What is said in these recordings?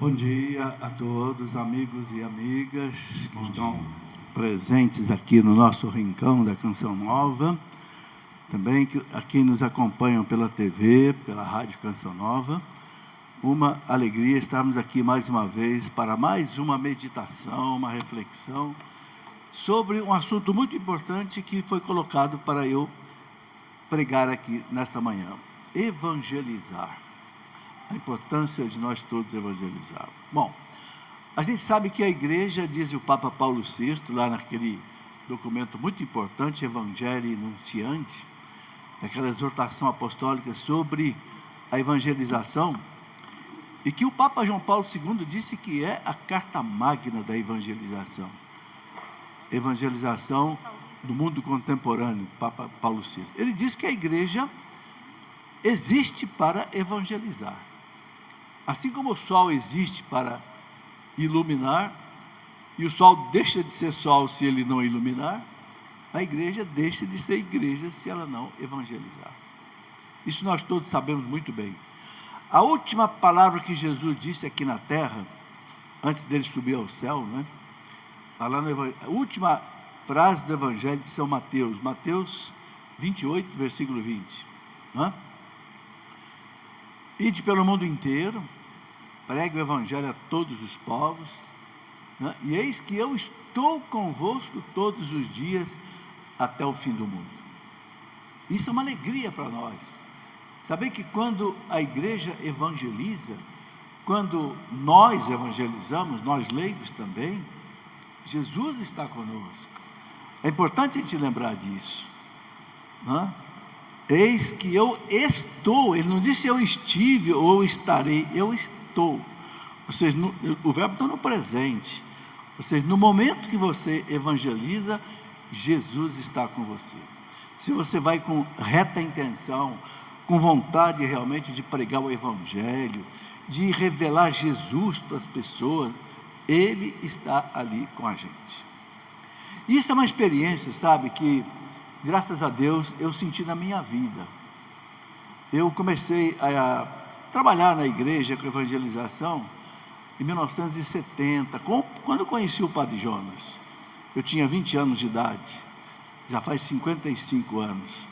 Bom dia a todos, amigos e amigas que estão presentes aqui no nosso rincão da Canção Nova, também a quem nos acompanham pela TV, pela Rádio Canção Nova. Uma alegria estarmos aqui mais uma vez para mais uma meditação, uma reflexão sobre um assunto muito importante que foi colocado para eu pregar aqui nesta manhã: evangelizar. A importância de nós todos evangelizarmos. Bom, a gente sabe que a igreja, diz o Papa Paulo VI, lá naquele documento muito importante, Evangelii Nuntiandi, aquela exortação apostólica sobre a evangelização, e que o Papa João Paulo II disse que é a carta magna da evangelização. Evangelização do mundo contemporâneo, Papa Paulo VI. Ele diz que a igreja existe para evangelizar. Assim como o sol existe para iluminar, e o sol deixa de ser sol se ele não iluminar, a igreja deixa de ser igreja se ela não evangelizar. Isso nós todos sabemos muito bem. A última palavra que Jesus disse aqui na terra, antes dele subir ao céu, a última frase do Evangelho de São Mateus, Mateus 28, versículo 20. Ide pelo mundo inteiro, pregue o Evangelho a todos os povos, e eis que eu estou convosco todos os dias até o fim do mundo. Isso é uma alegria para nós, saber que quando a igreja evangeliza, quando nós evangelizamos, nós leigos também, Jesus está conosco. É importante a gente lembrar disso. Eis que eu estou, ele não disse eu estive ou eu estarei, eu estou. Ou seja, o verbo está no presente. Ou seja, no momento que você evangeliza, Jesus está com você. Se você vai com reta intenção, com vontade realmente de pregar o Evangelho, de revelar Jesus para as pessoas, Ele está ali com a gente. E isso é uma experiência, sabe, que graças a Deus eu senti na minha vida. Eu comecei a trabalhar na igreja com evangelização em 1970, quando conheci o Padre Jonas. Eu tinha 20 anos de idade, já faz 55 anos.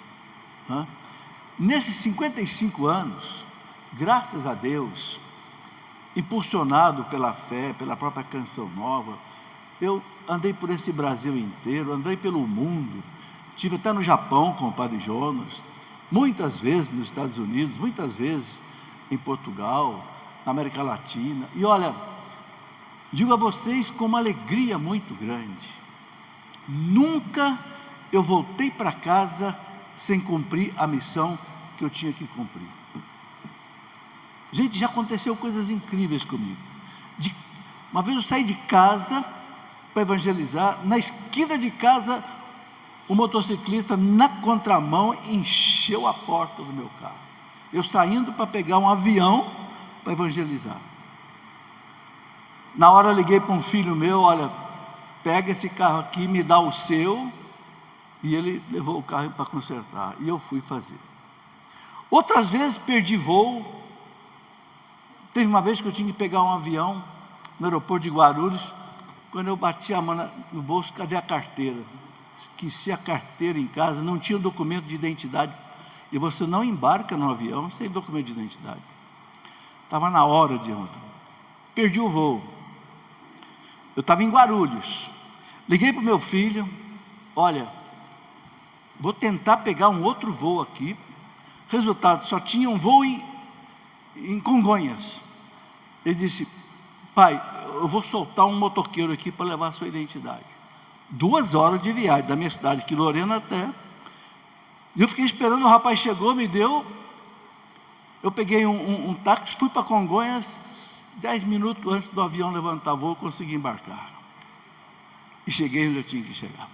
Nesses 55 anos, graças a Deus, impulsionado pela fé, pela própria Canção Nova, eu andei por esse Brasil inteiro, andei pelo mundo. Estive até no Japão com o Padre Jonas, muitas vezes nos Estados Unidos, muitas vezes em Portugal, na América Latina. E olha, digo a vocês com uma alegria muito grande, nunca eu voltei para casa sem cumprir a missão que eu tinha que cumprir. Gente, já aconteceu coisas incríveis comigo. Uma vez eu saí de casa para evangelizar, na esquina de casa, o motociclista na contramão encheu a porta do meu carro. Eu saindo para pegar um avião para evangelizar. Na hora eu liguei para um filho meu: olha, pega esse carro aqui, me dá o seu. E ele levou o carro para consertar, e eu fui fazer. Outras vezes perdi voo. Teve uma vez que eu tinha que pegar um avião no aeroporto de Guarulhos. Quando eu bati a mão no bolso, cadê a carteira? Esqueci a carteira em casa, não tinha documento de identidade, e você não embarca no avião sem documento de identidade. Estava na hora de perdi o voo. Eu estava em Guarulhos, liguei para o meu filho: olha, vou tentar pegar um outro voo aqui. Resultado, só tinha um voo em Congonhas. Ele disse: pai, eu vou soltar um motoqueiro aqui para levar a sua identidade. 2 horas de viagem da minha cidade, aqui Lorena até. E eu fiquei esperando, o rapaz chegou, me deu. Eu peguei um táxi, fui para Congonhas. 10 minutos antes do avião levantar voo, eu consegui embarcar. E cheguei onde eu tinha que chegar.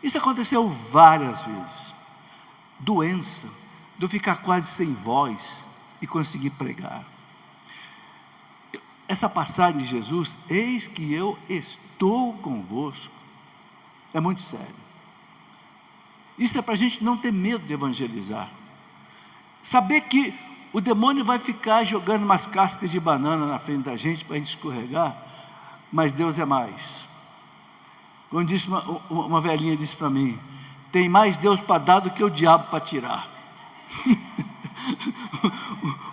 Isso aconteceu várias vezes. Doença, de eu ficar quase sem voz e conseguir pregar. Essa passagem de Jesus, eis que eu estou convosco, é muito sério. Isso é para a gente não ter medo de evangelizar. Saber que o demônio vai ficar jogando umas cascas de banana na frente da gente para a gente escorregar, mas Deus é mais. Quando disse uma velhinha disse para mim: tem mais Deus para dar do que o diabo para tirar.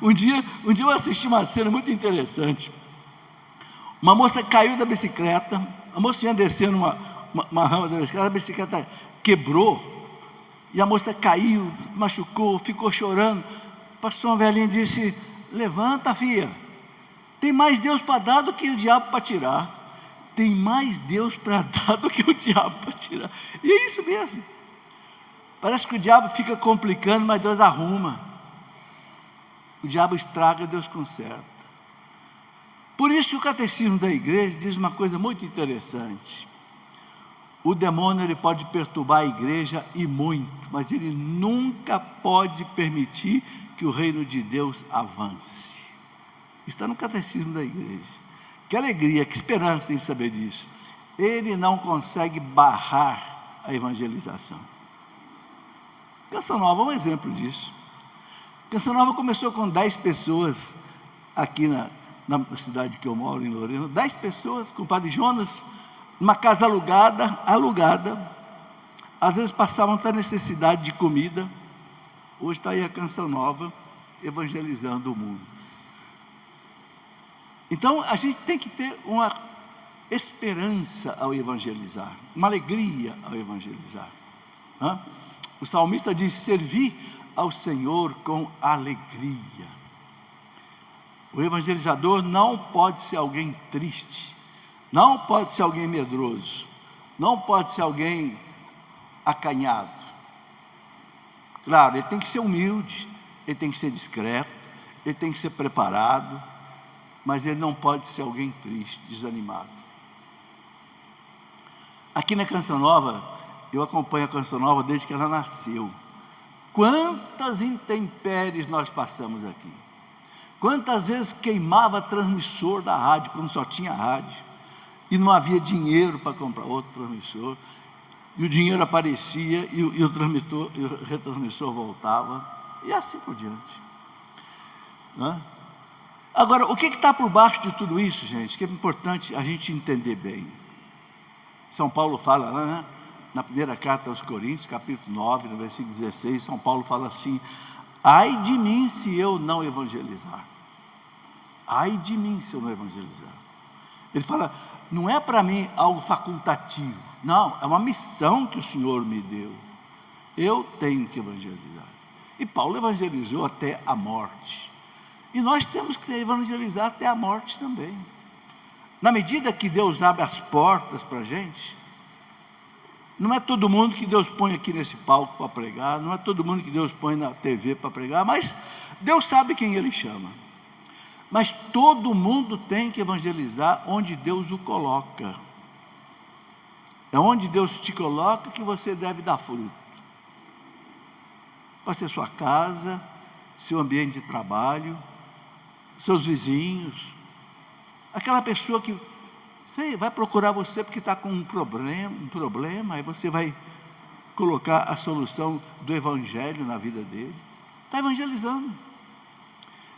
um dia eu assisti uma cena muito interessante. Uma moça caiu da bicicleta, a moça ia descendo uma rama da bicicleta, a bicicleta quebrou, e a moça caiu, machucou, ficou chorando. Passou uma velhinha e disse: levanta, filha, tem mais Deus para dar do que o diabo para tirar. Tem mais Deus para dar do que o diabo para tirar. E é isso mesmo. Parece que o diabo fica complicando, mas Deus arruma. O diabo estraga, Deus conserta. Por isso o catecismo da igreja diz uma coisa muito interessante. O demônio ele pode perturbar a igreja e muito, mas ele nunca pode permitir que o reino de Deus avance. Está no catecismo da igreja. Que alegria, que esperança em saber disso. Ele não consegue barrar a evangelização. Canção Nova é um exemplo disso. Canção Nova começou com 10 pessoas aqui na cidade que eu moro, em Lorena. 10 pessoas, com o padre Jonas, numa casa alugada. Às vezes passavam até necessidade de comida. Hoje está aí a Canção Nova, evangelizando o mundo. Então, a gente tem que ter uma esperança ao evangelizar, uma alegria ao evangelizar. O salmista diz: servir ao Senhor com alegria. O evangelizador não pode ser alguém triste, não pode ser alguém medroso, não pode ser alguém acanhado. Claro, ele tem que ser humilde, ele tem que ser discreto, ele tem que ser preparado, mas ele não pode ser alguém triste, desanimado. Aqui na Canção Nova, eu acompanho a Canção Nova desde que ela nasceu. Quantas intempéries nós passamos aqui. Quantas vezes queimava transmissor da rádio, quando só tinha rádio, e não havia dinheiro para comprar outro transmissor, e o dinheiro aparecia, e o retransmissor voltava, e assim por diante. Agora, o que está por baixo de tudo isso, gente, que é importante a gente entender bem. São Paulo fala lá, na primeira carta aos Coríntios, capítulo 9, no versículo 16, São Paulo fala assim: ai de mim se eu não evangelizar. Ai de mim se eu não evangelizar. Ele fala, não é para mim algo facultativo, não, é uma missão que o Senhor me deu. Eu tenho que evangelizar. E Paulo evangelizou até a morte. E nós temos que evangelizar até a morte também. Na medida que Deus abre as portas para a gente, não é todo mundo que Deus põe aqui nesse palco para pregar, não é todo mundo que Deus põe na TV para pregar, mas Deus sabe quem Ele chama. Mas todo mundo tem que evangelizar onde Deus o coloca. É onde Deus te coloca que você deve dar fruto. Pode ser sua casa, seu ambiente de trabalho, seus vizinhos, aquela pessoa que vai procurar você porque está com um problema, aí você vai colocar a solução do evangelho na vida dele. Está evangelizando.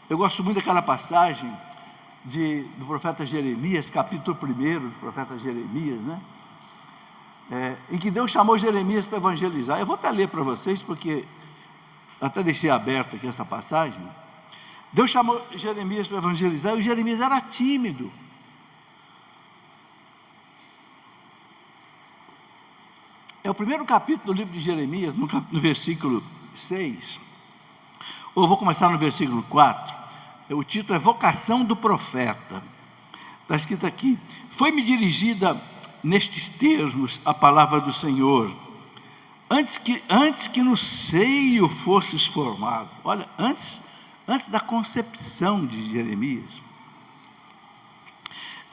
Eu gosto muito daquela passagem do profeta Jeremias, capítulo 1 do profeta Jeremias, em que Deus chamou Jeremias para evangelizar. Eu vou até ler para vocês, porque até deixei aberto aqui essa passagem. Deus chamou Jeremias para evangelizar, e o Jeremias era tímido. É o primeiro capítulo do livro de Jeremias, no versículo 6, ou vou começar no versículo 4, o título é Vocação do Profeta. Está escrito aqui: foi-me dirigida nestes termos a palavra do Senhor, antes que no seio fosses formado. Olha, antes da concepção de Jeremias,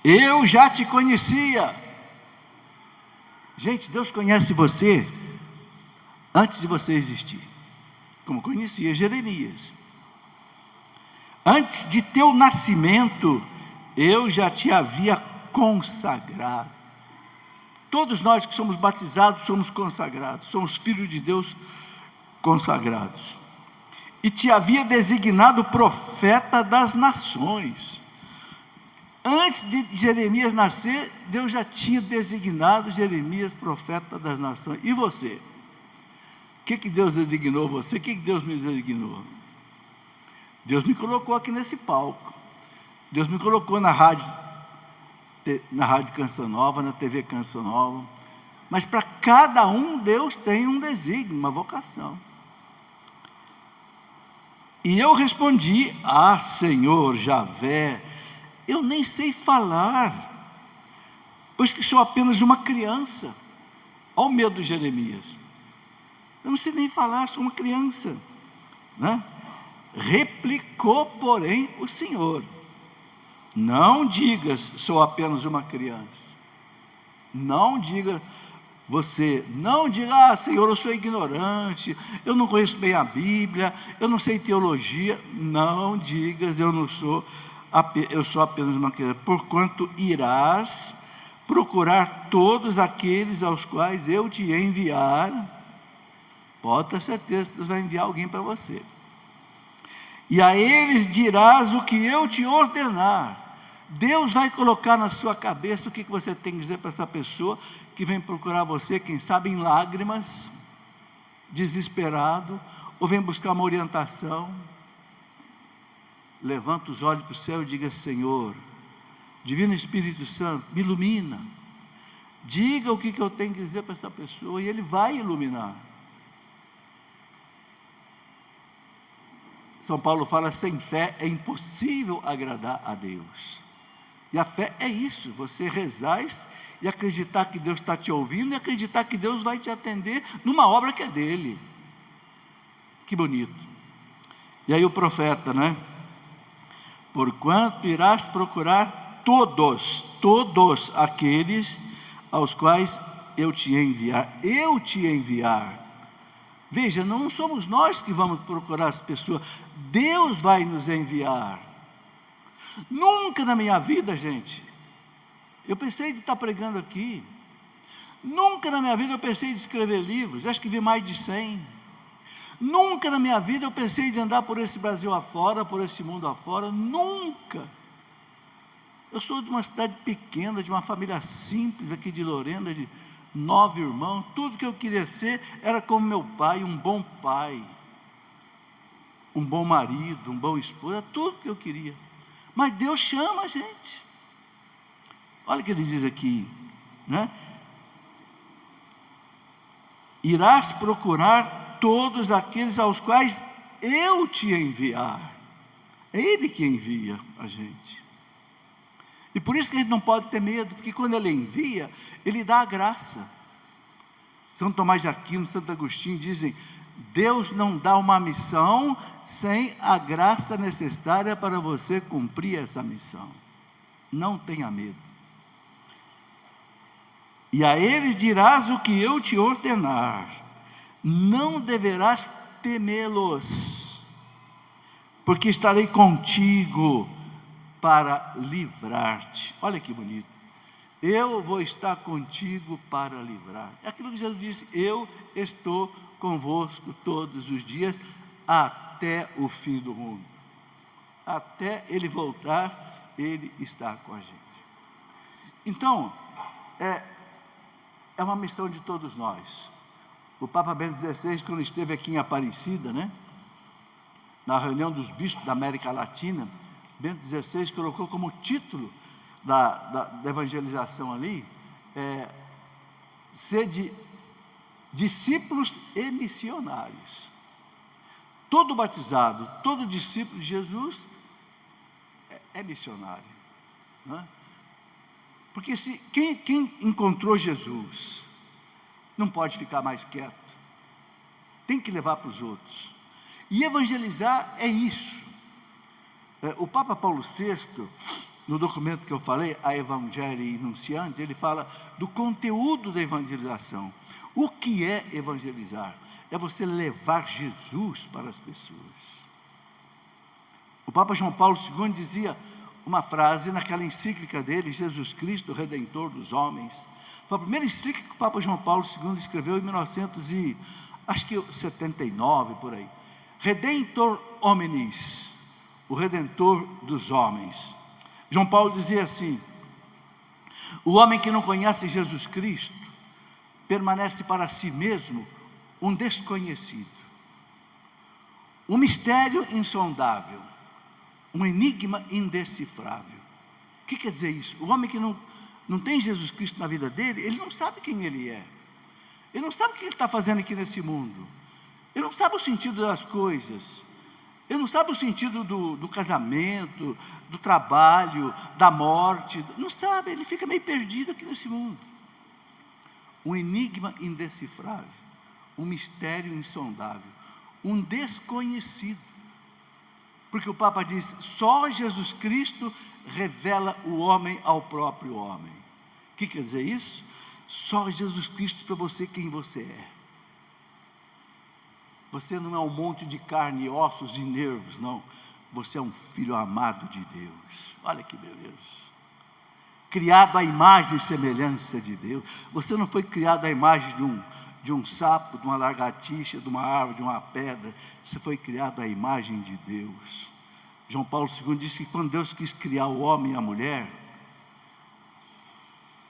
eu já te conhecia. Gente, Deus conhece você antes de você existir, como conhecia Jeremias. Antes de teu nascimento, eu já te havia consagrado. Todos nós que somos batizados somos consagrados, somos filhos de Deus consagrados. e te havia designado profeta das nações. Antes de Jeremias nascer, Deus já tinha designado Jeremias profeta das nações. E você? O que Deus designou você? O que Deus me designou? Deus me colocou aqui nesse palco. Deus me colocou na rádio Canção Nova, na TV Canção Nova. Mas para cada um, Deus tem um desígnio, uma vocação. E eu respondi: Senhor Javé, eu nem sei falar, pois que sou apenas uma criança. Olha o medo de Jeremias. Eu não sei nem falar, sou uma criança, né? Replicou, porém, o Senhor: não digas, sou apenas uma criança. Não diga não diga, Senhor, eu sou ignorante, eu não conheço bem a Bíblia, eu não sei teologia. Não digas, eu sou apenas uma criança, porquanto irás procurar todos aqueles aos quais eu te enviar. Pode ter certeza que Deus vai enviar alguém para você. E a eles dirás o que eu te ordenar. Deus vai colocar na sua cabeça o que você tem que dizer para essa pessoa que vem procurar você, quem sabe em lágrimas, desesperado, ou vem buscar uma orientação. Levanta os olhos para o céu e diga: Senhor, Divino Espírito Santo, me ilumina. Diga o que eu tenho que dizer para essa pessoa, e Ele vai iluminar. São Paulo fala: sem fé é impossível agradar a Deus. E a fé é isso, você rezar e acreditar que Deus está te ouvindo, e acreditar que Deus vai te atender numa obra que é dele. Que bonito. E aí o profeta, né? Porquanto irás procurar todos aqueles aos quais eu te enviar. Veja, não somos nós que vamos procurar as pessoas, Deus vai nos enviar. Nunca na minha vida, gente, eu pensei de estar pregando aqui. Nunca na minha vida eu pensei de escrever livros, acho que vi mais de 100. Nunca na minha vida eu pensei de andar por esse Brasil afora, por esse mundo afora, nunca. Eu sou de uma cidade pequena, de uma família simples aqui de Lorena, de 9 irmãos. Tudo que eu queria ser era como meu pai, um bom marido, um bom esposo, era tudo que eu queria. Mas Deus chama a gente. Olha o que ele diz aqui, né? Irás procurar todos aqueles aos quais eu te enviar. É Ele que envia a gente. E por isso que a gente não pode ter medo, porque quando Ele envia, Ele dá a graça. São Tomás de Aquino, Santo Agostinho dizem: Deus não dá uma missão sem a graça necessária para você cumprir essa missão. Não tenha medo. E a eles dirás o que eu te ordenar. Não deverás temê-los, porque estarei contigo para livrar-te. Olha que bonito. Eu vou estar contigo para livrar. É aquilo que Jesus disse: eu estou convosco todos os dias, até o fim do mundo. Até Ele voltar, Ele está com a gente. Então, é uma missão de todos nós. O Papa Bento XVI, quando esteve aqui em Aparecida, né, na reunião dos bispos da América Latina, Bento XVI colocou como título da evangelização ali, ser de discípulos e missionários. Todo batizado, todo discípulo de Jesus é missionário, né? Porque quem encontrou Jesus não pode ficar mais quieto, tem que levar para os outros. E evangelizar é isso. O Papa Paulo VI, no documento que eu falei, a Evangelii Nunciante, ele fala do conteúdo da evangelização. O que é evangelizar? É você levar Jesus para as pessoas. O Papa João Paulo II dizia uma frase naquela encíclica dele, Jesus Cristo, Redentor dos homens. Foi a primeira encíclica que o Papa João Paulo II escreveu em 1979, por aí. Redentor hominis, o redentor dos homens. João Paulo dizia assim: o homem que não conhece Jesus Cristo permanece para si mesmo um desconhecido, um mistério insondável, um enigma indecifrável. O que quer dizer isso? O homem que não tem Jesus Cristo na vida dele, ele não sabe quem ele é, ele não sabe o que ele está fazendo aqui nesse mundo, ele não sabe o sentido das coisas, ele não sabe o sentido do casamento, do trabalho, da morte, não sabe, ele fica meio perdido aqui nesse mundo. Um enigma indecifrável, um mistério insondável, um desconhecido. Porque o Papa diz: só Jesus Cristo revela o homem ao próprio homem. O que quer dizer isso? Só Jesus Cristo para você quem você é. Você não é um monte de carne, ossos e nervos, não. Você é um filho amado de Deus. Olha que beleza. Criado à imagem e semelhança de Deus. Você não foi criado à imagem de um sapo, de uma lagartixa, de uma árvore, de uma pedra. Você foi criado à imagem de Deus. João Paulo II disse que quando Deus quis criar o homem e a mulher,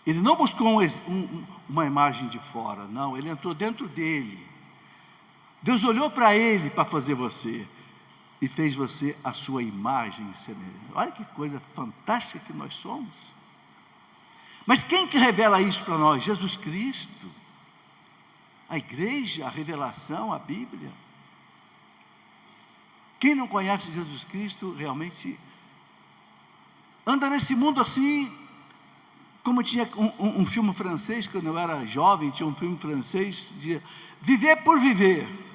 Ele não buscou uma imagem de fora, não, Ele entrou dentro dele. Deus olhou para ele para fazer você e fez você a sua imagem e semelhança. Olha que coisa fantástica que nós somos. Mas quem que revela isso para nós? Jesus Cristo, a igreja, a revelação, a Bíblia. Quem não conhece Jesus Cristo realmente anda nesse mundo assim, como tinha um filme francês, quando eu era jovem, tinha um filme francês, dizia: viver por viver.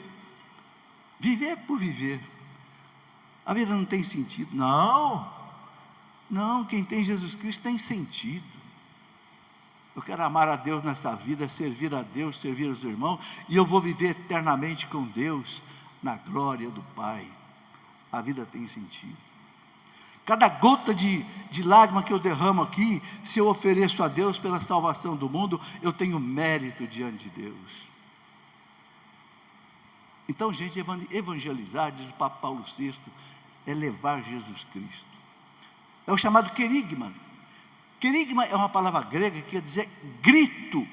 Viver por viver. A vida não tem sentido. Não, quem tem Jesus Cristo tem sentido. Eu quero amar a Deus nessa vida, servir a Deus, servir os irmãos, e eu vou viver eternamente com Deus, na glória do Pai. A vida tem sentido. Cada gota de lágrima que eu derramo aqui, se eu ofereço a Deus pela salvação do mundo, eu tenho mérito diante de Deus. Então, gente, evangelizar, diz o Papa Paulo VI, é levar Jesus Cristo. É o chamado querigma. Querigma é uma palavra grega que quer dizer grito.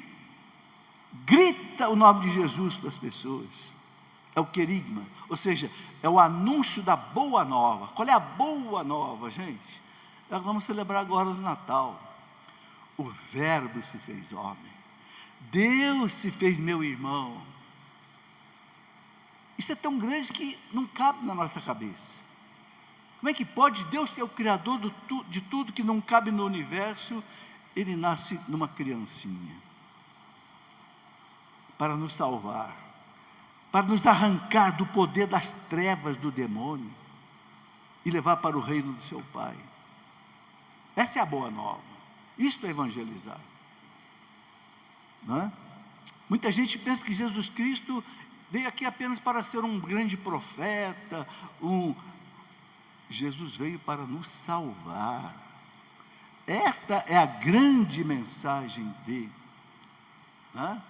Grita o nome de Jesus para as pessoas. É o querigma, ou seja, é o anúncio da boa nova. Qual é a boa nova, gente? Nós vamos celebrar agora no Natal. O Verbo se fez homem. Deus se fez meu irmão. Isso é tão grande que não cabe na nossa cabeça. Como é que pode Deus, que é o Criador de tudo que não cabe no universo, Ele nasce numa criancinha para nos salvar, para nos arrancar do poder das trevas do demônio e levar para o reino do seu Pai. Essa é a boa nova. Isso é evangelizar, não é? Muita gente pensa que Jesus Cristo veio aqui apenas para ser um grande profeta. Jesus veio para nos salvar. Esta é a grande mensagem dele, né?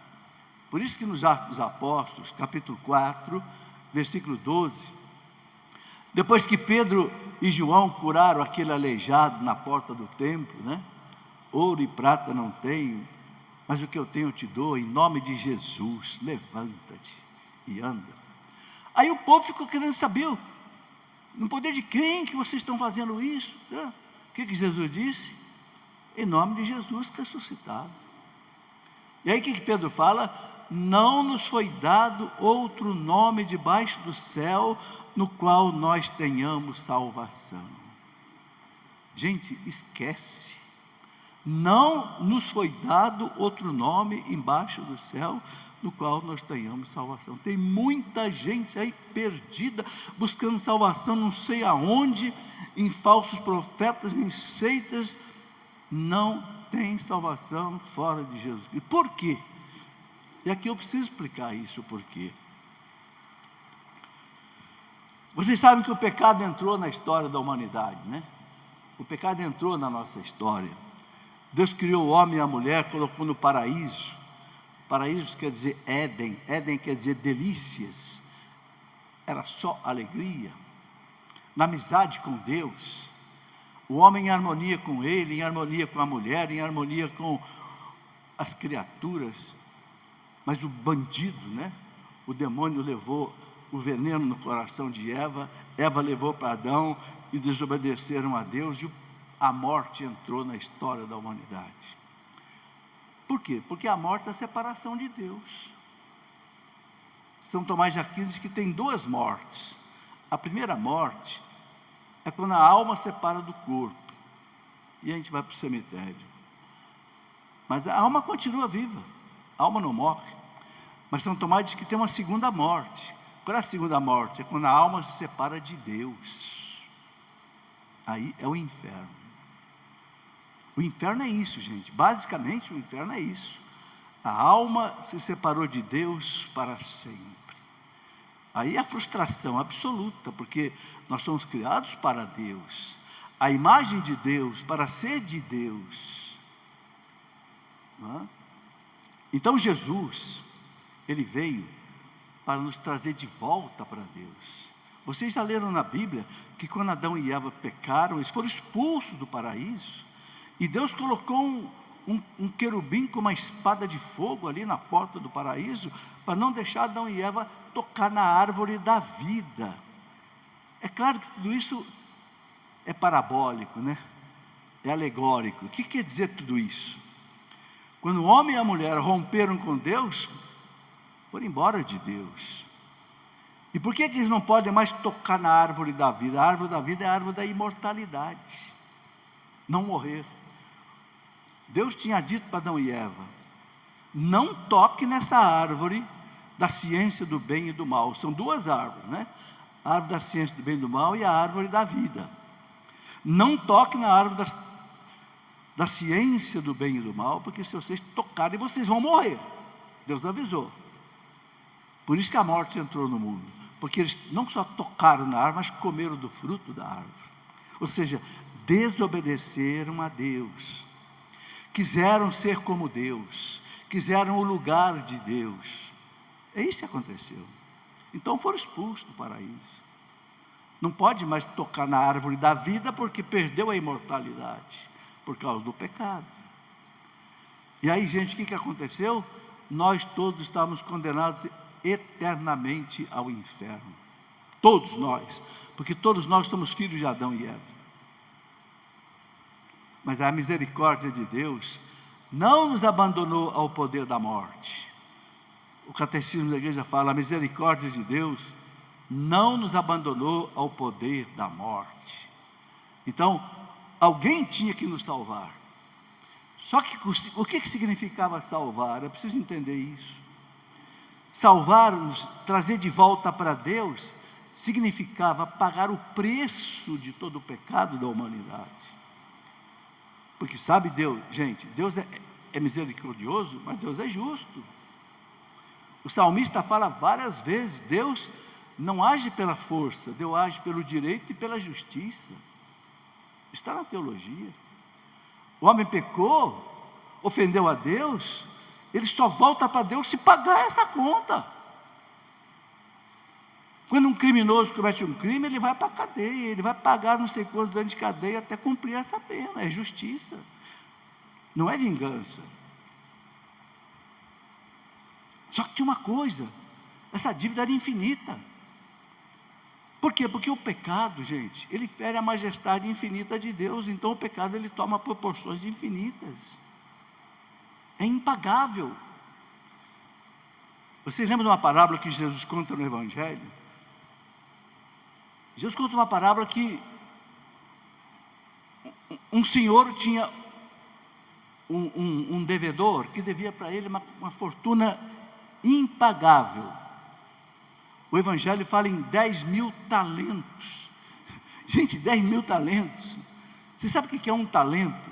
Por isso que nos Atos dos Apóstolos, capítulo 4, versículo 12, depois que Pedro e João curaram aquele aleijado na porta do templo, né? Ouro e prata não tenho, mas o que eu tenho eu te dou, em nome de Jesus, levanta-te e anda. Aí o povo ficou querendo saber, no poder de quem que vocês estão fazendo isso? O que Jesus disse? Em nome de Jesus ressuscitado. E aí o que Pedro fala? Não nos foi dado outro nome debaixo do céu, no qual nós tenhamos salvação. Gente, esquece. Não nos foi dado outro nome embaixo do céu, no qual nós tenhamos salvação. Tem muita gente aí perdida, buscando salvação não sei aonde, em falsos profetas, em seitas. Não tem salvação fora de Jesus Cristo. Por quê? E aqui eu preciso explicar isso, por quê. Vocês sabem que o pecado entrou na história da humanidade, né? O pecado entrou na nossa história. Deus criou o homem e a mulher, colocou no paraíso. Paraíso quer dizer Éden, Éden quer dizer delícias. era só alegria. Na amizade com Deus, o homem em harmonia com ele, em harmonia com a mulher, em harmonia com as criaturas. Mas o bandido, né? O demônio levou o veneno no coração de Eva, Eva levou para Adão e desobedeceram a Deus, e a morte entrou na história da humanidade. Por quê? Porque a morte é a separação de Deus. São Tomás de Aquino diz que tem duas mortes. A primeira morte é quando a alma separa do corpo e a gente vai para o cemitério. Mas a alma continua viva, a alma não morre. Mas São Tomás diz que tem uma segunda morte. Qual é a segunda morte? É quando a alma se separa de Deus. Aí é o inferno. O inferno é isso, gente. Basicamente o inferno é isso. A alma se separou de Deus para sempre. Aí é a frustração absoluta, porque nós somos criados para Deus, a imagem de Deus, para ser de Deus. Não é? Então Jesus, Ele veio para nos trazer de volta para Deus. Vocês já leram na Bíblia que quando Adão e Eva pecaram, eles foram expulsos do paraíso, e Deus colocou um querubim com uma espada de fogo ali na porta do paraíso, para não deixar Adão e Eva tocar na árvore da vida. É claro que tudo isso é parabólico, né? É alegórico. O que quer dizer tudo isso? Quando o homem e a mulher romperam com Deus, foram embora de Deus. E por que eles não podem mais tocar na árvore da vida? A árvore da vida é a árvore da imortalidade, não morrer. Deus tinha dito para Adão e Eva: não toque nessa árvore da ciência do bem e do mal. São duas árvores, né? A árvore da ciência do bem e do mal e a árvore da vida. Não toque na árvore da ciência do bem e do mal, porque se vocês tocarem, vocês vão morrer. Deus avisou. Por isso que a morte entrou no mundo, porque eles não só tocaram na árvore, mas comeram do fruto da árvore. Ou seja, desobedeceram a Deus, quiseram ser como Deus, quiseram o lugar de Deus. É isso que aconteceu. Então foram expulsos do paraíso. Não pode mais tocar na árvore da vida, porque perdeu a imortalidade, por causa do pecado. E aí, gente, o que aconteceu? Nós todos estávamos condenados eternamente ao inferno. Todos nós, porque todos nós somos filhos de Adão e Eva. Mas a misericórdia de Deus não nos abandonou ao poder da morte. O catecismo da igreja fala: a misericórdia de Deus não nos abandonou ao poder da morte. Então, alguém tinha que nos salvar. Só que o que significava salvar? É preciso entender isso. Salvar-nos, trazer de volta para Deus, significava pagar o preço de todo o pecado da humanidade. Porque sabe Deus, gente, Deus é misericordioso, mas Deus é justo. O salmista fala várias vezes: Deus não age pela força, Deus age pelo direito e pela justiça. Está na teologia. O homem pecou, ofendeu a Deus, ele só volta para Deus se pagar essa conta. Quando um criminoso comete um crime, ele vai para a cadeia, ele vai pagar não sei quantos anos de cadeia até cumprir essa pena. É justiça, não é vingança. Só que tinha uma coisa: essa dívida era infinita. Por quê? Porque o pecado, gente, ele fere a majestade infinita de Deus. Então o pecado, ele toma proporções infinitas, é impagável. Vocês lembram de uma parábola que Jesus conta no Evangelho? Jesus conta uma parábola que um senhor tinha um devedor que devia para ele uma fortuna impagável. O Evangelho fala em 10.000 talentos. Gente, 10.000 talentos. Você sabe o que é um talento?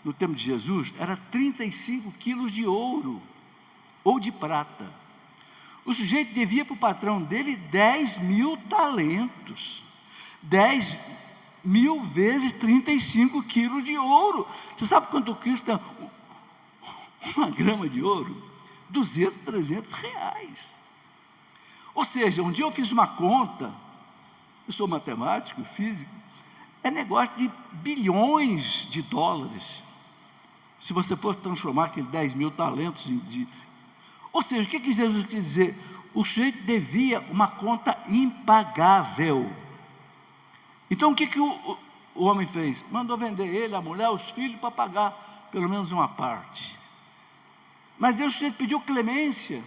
No tempo de Jesus, era 35 quilos de ouro ou de prata. O sujeito devia para o patrão dele 10.000 talentos. 10.000 vezes 35 quilos de ouro. Você sabe quanto custa uma grama de ouro? 200, 300 reais. Ou seja, um dia eu fiz uma conta, eu sou matemático, físico, é negócio de bilhões de dólares, se você for transformar aqueles 10 mil talentos Ou seja, o que Jesus quer dizer? O sujeito devia uma conta impagável. Então o que o homem fez? Mandou vender ele, a mulher, os filhos, para pagar pelo menos uma parte. Mas aí o sujeito pediu clemência,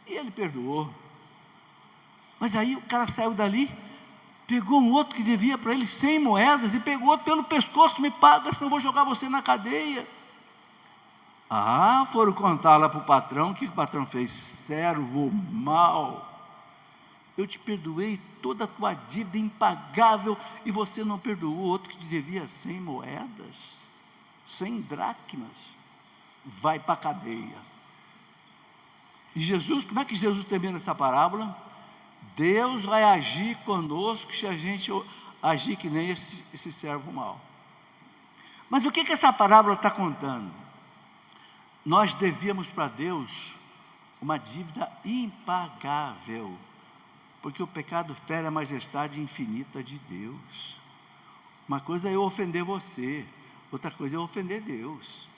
e ele perdoou. Mas aí o cara saiu dali, pegou um outro que devia para ele 100 moedas, e pegou outro pelo pescoço: me paga, senão eu vou jogar você na cadeia. Foram contar lá para o patrão. O que o patrão fez? Servo mau, eu te perdoei toda a tua dívida impagável, e você não perdoou o outro que te devia 100 moedas, 100 dracmas, vai para a cadeia. E Jesus, como é que Jesus termina essa parábola? Deus vai agir conosco se a gente agir que nem esse servo mau. Mas o que essa parábola está contando? Nós devíamos para Deus uma dívida impagável, porque o pecado fere a majestade infinita de Deus. Uma coisa é eu ofender você, outra coisa é eu ofender Deus.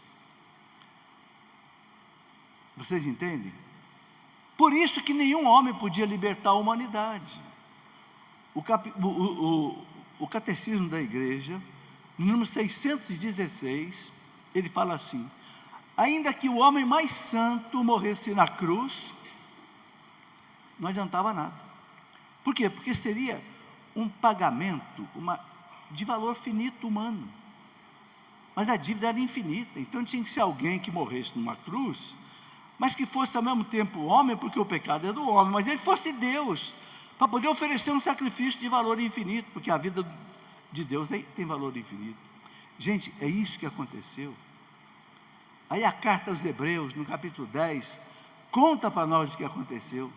Vocês entendem? Por isso que nenhum homem podia libertar a humanidade. O catecismo da igreja, no número 616, ele fala assim: ainda que o homem mais santo morresse na cruz, não adiantava nada. Por quê? Porque seria um pagamento de valor finito humano. Mas a dívida era infinita. Então tinha que ser alguém que morresse numa cruz, mas que fosse ao mesmo tempo homem, porque o pecado é do homem, mas ele fosse Deus, para poder oferecer um sacrifício de valor infinito, porque a vida de Deus tem valor infinito. Gente, é isso que aconteceu. Aí a carta aos Hebreus, no capítulo 10, conta para nós o que aconteceu.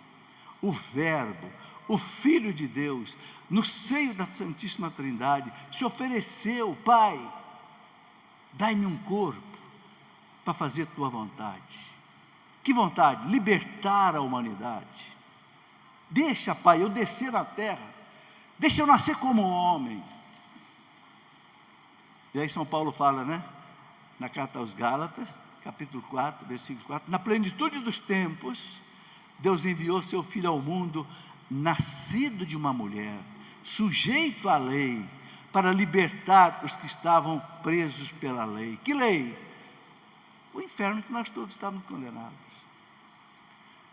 O Verbo, o Filho de Deus, no seio da Santíssima Trindade, se ofereceu: Pai, dai-me um corpo para fazer tua vontade. Que vontade? Libertar a humanidade. Deixa, Pai, eu descer na terra, deixa eu nascer como homem. E aí São Paulo fala, na carta aos Gálatas, capítulo 4, versículo 4, na plenitude dos tempos, Deus enviou seu Filho ao mundo, nascido de uma mulher, sujeito à lei, para libertar os que estavam presos pela lei. Que lei? O inferno, que nós todos estávamos condenados.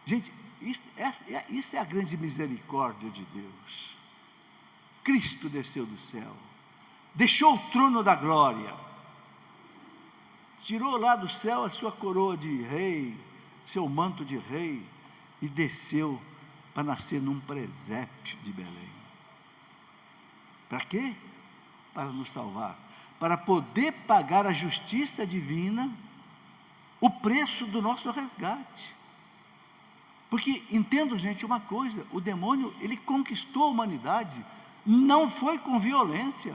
Gente, isso é a grande misericórdia de Deus. Cristo desceu do céu, deixou o trono da glória, tirou lá do céu a sua coroa de rei, seu manto de rei, e desceu para nascer num presépio de Belém. Para quê? Para nos salvar, para poder pagar a justiça divina, o preço do nosso resgate. Porque, entendo, gente, uma coisa: o demônio, ele conquistou a humanidade, não foi com violência,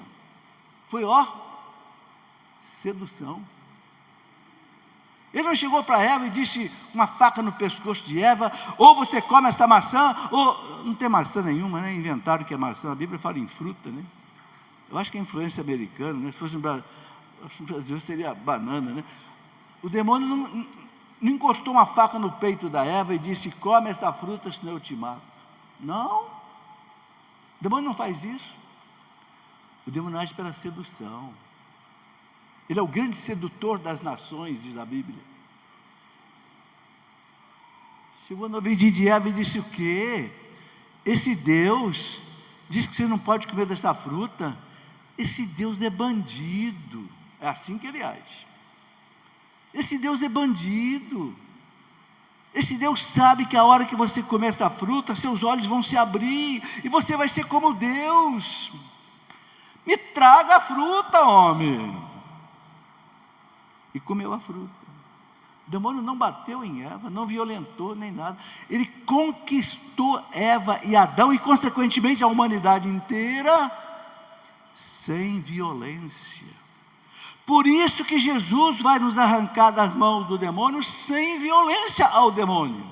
foi sedução. Ele não chegou para Eva e disse, uma faca no pescoço de Eva: ou você come essa maçã, ou não tem maçã nenhuma, inventaram que é maçã, a Bíblia fala em fruta, eu acho que é influência americana, se fosse no Brasil seria banana, O demônio não encostou uma faca no peito da Eva e disse: come essa fruta, senão eu te mato. Não, o demônio não faz isso. O demônio age pela sedução. Ele é o grande sedutor das nações, diz a Bíblia. Chegou no ouvidinho de Eva e disse: o quê? Esse Deus diz que você não pode comer dessa fruta. Esse Deus é bandido. É assim que ele age. Esse Deus é bandido. Esse Deus sabe que a hora que você comer essa fruta, seus olhos vão se abrir, e você vai ser como Deus. Me traga a fruta, homem. E comeu a fruta. O demônio não bateu em Eva, não violentou nem nada. Ele conquistou Eva e Adão, e consequentemente a humanidade inteira, sem violência. Por isso que Jesus vai nos arrancar das mãos do demônio sem violência ao demônio.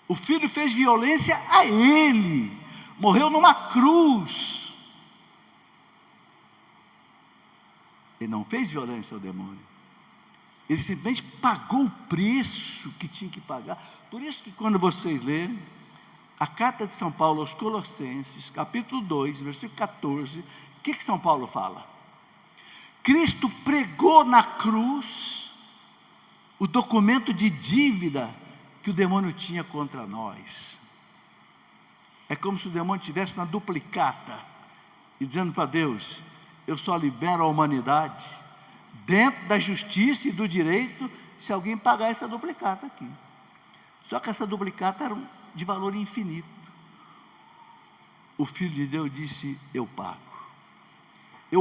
O Filho fez violência a ele, morreu numa cruz. Ele não fez violência ao demônio. Ele simplesmente pagou o preço que tinha que pagar. Por isso que quando vocês lerem a carta de São Paulo aos Colossenses, capítulo 2, versículo 14, o que São Paulo fala? Cristo pregou na cruz o documento de dívida que o demônio tinha contra nós. É como se o demônio estivesse na duplicata e dizendo para Deus: eu só libero a humanidade dentro da justiça e do direito se alguém pagar essa duplicata aqui. Só que essa duplicata era de valor infinito. O Filho de Deus disse: eu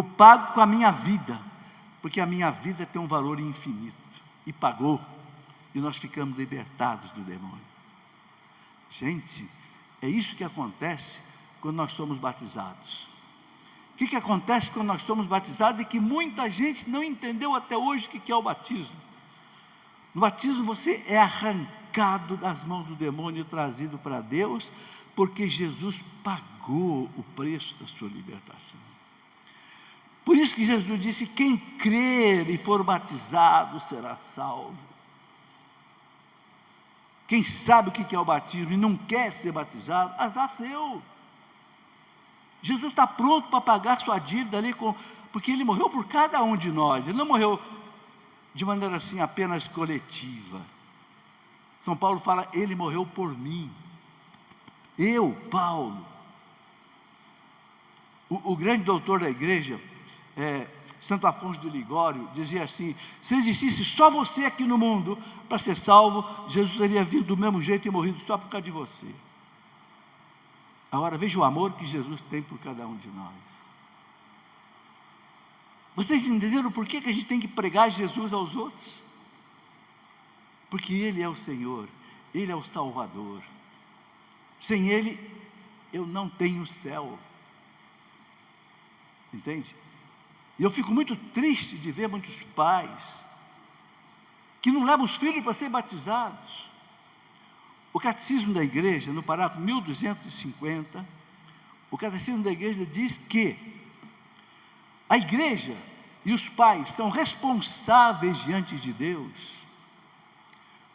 pago com a minha vida, porque a minha vida tem um valor infinito, e pagou, e nós ficamos libertados do demônio. Gente, é isso que acontece quando nós somos batizados. O que acontece quando nós somos batizados e que muita gente não entendeu até hoje o que é o batismo? No batismo você é arrancado das mãos do demônio e trazido para Deus, porque Jesus pagou o preço da sua libertação. Por isso que Jesus disse: quem crer e for batizado será salvo. Quem sabe o que é o batismo e não quer ser batizado, azar seu. Jesus está pronto para pagar sua dívida ali, porque Ele morreu por cada um de nós. Ele não morreu de maneira assim apenas coletiva. São Paulo fala: Ele morreu por mim. Eu, Paulo. O grande doutor da igreja, Santo Afonso do Ligório, dizia assim: se existisse só você aqui no mundo para ser salvo, Jesus teria vindo do mesmo jeito e morrido só por causa de você. Agora veja o amor que Jesus tem por cada um de nós. Vocês entenderam por que a gente tem que pregar Jesus aos outros? Porque Ele é o Senhor, Ele é o Salvador. Sem Ele eu não tenho céu. Entende? E eu fico muito triste de ver muitos pais que não levam os filhos para ser batizados. O catecismo da igreja, no parágrafo 1250, o catecismo da igreja diz que a igreja e os pais são responsáveis diante de Deus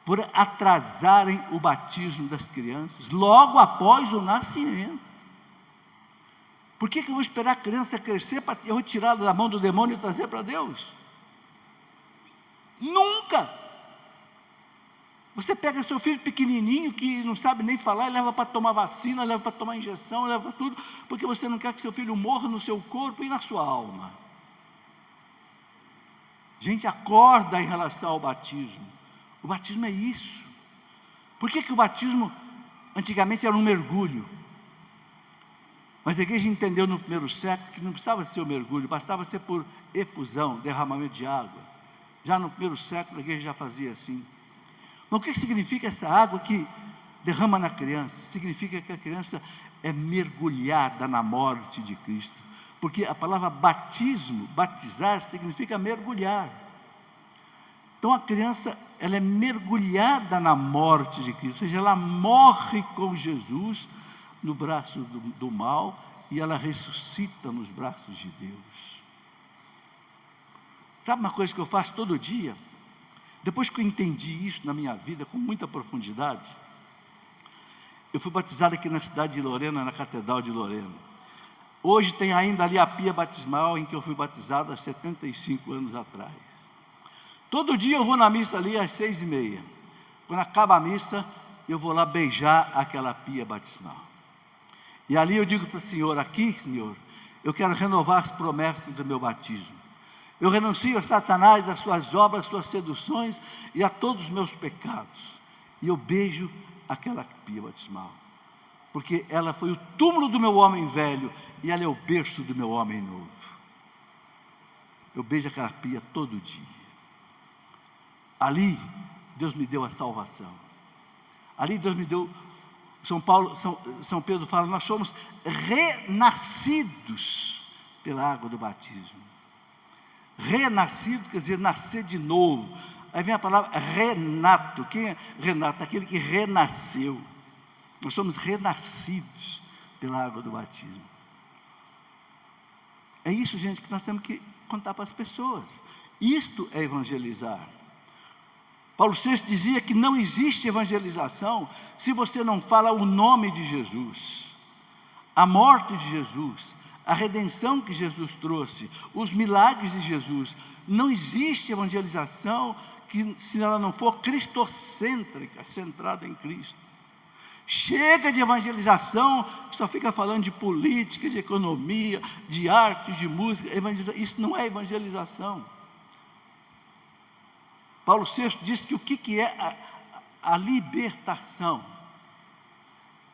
por atrasarem o batismo das crianças logo após o nascimento. Por que eu vou esperar a criança crescer para eu tirá-la da mão do demônio e trazer para Deus? Nunca! Você pega seu filho pequenininho, que não sabe nem falar, e leva para tomar vacina, leva para tomar injeção, leva para tudo, porque você não quer que seu filho morra no seu corpo e na sua alma. Gente, acorda em relação ao batismo. O batismo é isso. Por que o batismo antigamente era um mergulho? Mas a igreja entendeu no primeiro século que não precisava ser o mergulho, bastava ser por efusão, derramamento de água. Já no primeiro século a igreja já fazia assim. Mas o que significa essa água que derrama na criança? Significa que a criança é mergulhada na morte de Cristo. Porque a palavra batismo, batizar, significa mergulhar. Então a criança, ela é mergulhada na morte de Cristo, ou seja, ela morre com Jesus no braço do mal e ela ressuscita nos braços de Deus. Sabe uma coisa que eu faço todo dia? Depois que eu entendi isso na minha vida com muita profundidade, eu fui batizado aqui na cidade de Lorena, na Catedral de Lorena. Hoje tem ainda ali a pia batismal em que eu fui batizado há 75 anos atrás. Todo dia eu vou na missa ali às 6h30. Quando acaba a missa, eu vou lá beijar aquela pia batismal. E ali eu digo para o Senhor: aqui, Senhor, eu quero renovar as promessas do meu batismo. Eu renuncio a Satanás, às suas obras, às suas seduções e a todos os meus pecados. E eu beijo aquela pia batismal, porque ela foi o túmulo do meu homem velho e ela é o berço do meu homem novo. Eu beijo aquela pia todo dia. Ali Deus me deu a salvação. Ali Deus me deu. São Pedro fala: nós somos renascidos pela água do batismo. Renascido quer dizer nascer de novo. Aí vem a palavra Renato. Quem é Renato? Aquele que renasceu. Nós somos renascidos pela água do batismo. É isso, gente, que nós temos que contar para as pessoas. Isto é evangelizar. Paulo VI dizia que não existe evangelização se você não fala o nome de Jesus, a morte de Jesus, a redenção que Jesus trouxe, os milagres de Jesus. Não existe evangelização se ela não for cristocêntrica, centrada em Cristo. Chega de evangelização que só fica falando de política, de economia, de arte, de música. Isso não é evangelização. Paulo VI disse que o que é a libertação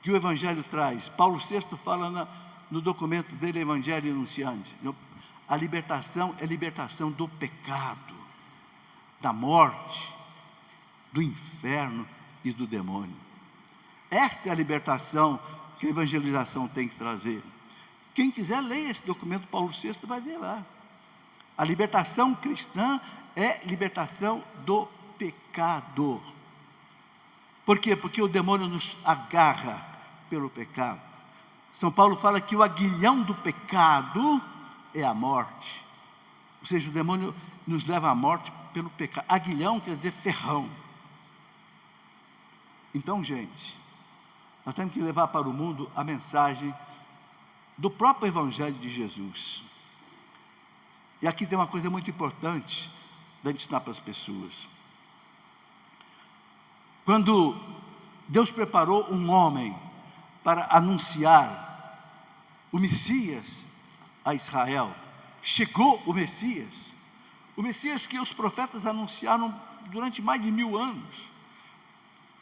que o Evangelho traz. Paulo VI fala no documento dele, Evangelho Enunciante. A libertação é libertação do pecado, da morte, do inferno e do demônio. Esta é a libertação que a evangelização tem que trazer. Quem quiser ler esse documento Paulo VI vai ver lá. A libertação cristã é libertação do pecado. Por quê? Porque o demônio nos agarra pelo pecado. São Paulo fala que o aguilhão do pecado é a morte. Ou seja, o demônio nos leva à morte pelo pecado. Aguilhão quer dizer ferrão. Então, gente, nós temos que levar para o mundo a mensagem do próprio Evangelho de Jesus. E aqui tem uma coisa muito importante de ensinar para as pessoas. Quando Deus preparou um homem para anunciar o Messias a Israel, chegou o Messias que os profetas anunciaram durante mais de 1000 anos.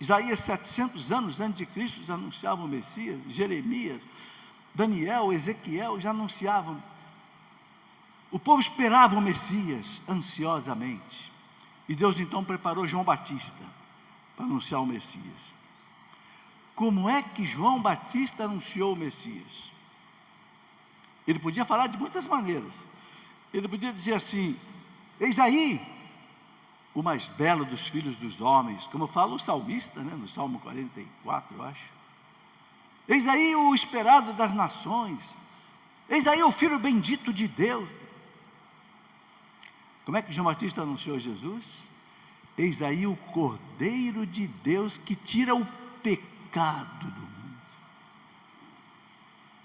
Isaías, 700 anos antes de Cristo, já anunciava o Messias. Jeremias, Daniel, Ezequiel já anunciavam. O povo esperava o Messias ansiosamente. E Deus então preparou João Batista para anunciar o Messias. Como é que João Batista anunciou o Messias? Ele podia falar de muitas maneiras. Ele podia dizer assim: eis aí o mais belo dos filhos dos homens, como fala o salmista, no Salmo 44, eu acho. Eis aí o esperado das nações, eis aí o filho bendito de Deus. Como é que João Batista anunciou Jesus? Eis aí o Cordeiro de Deus que tira o pecado do mundo.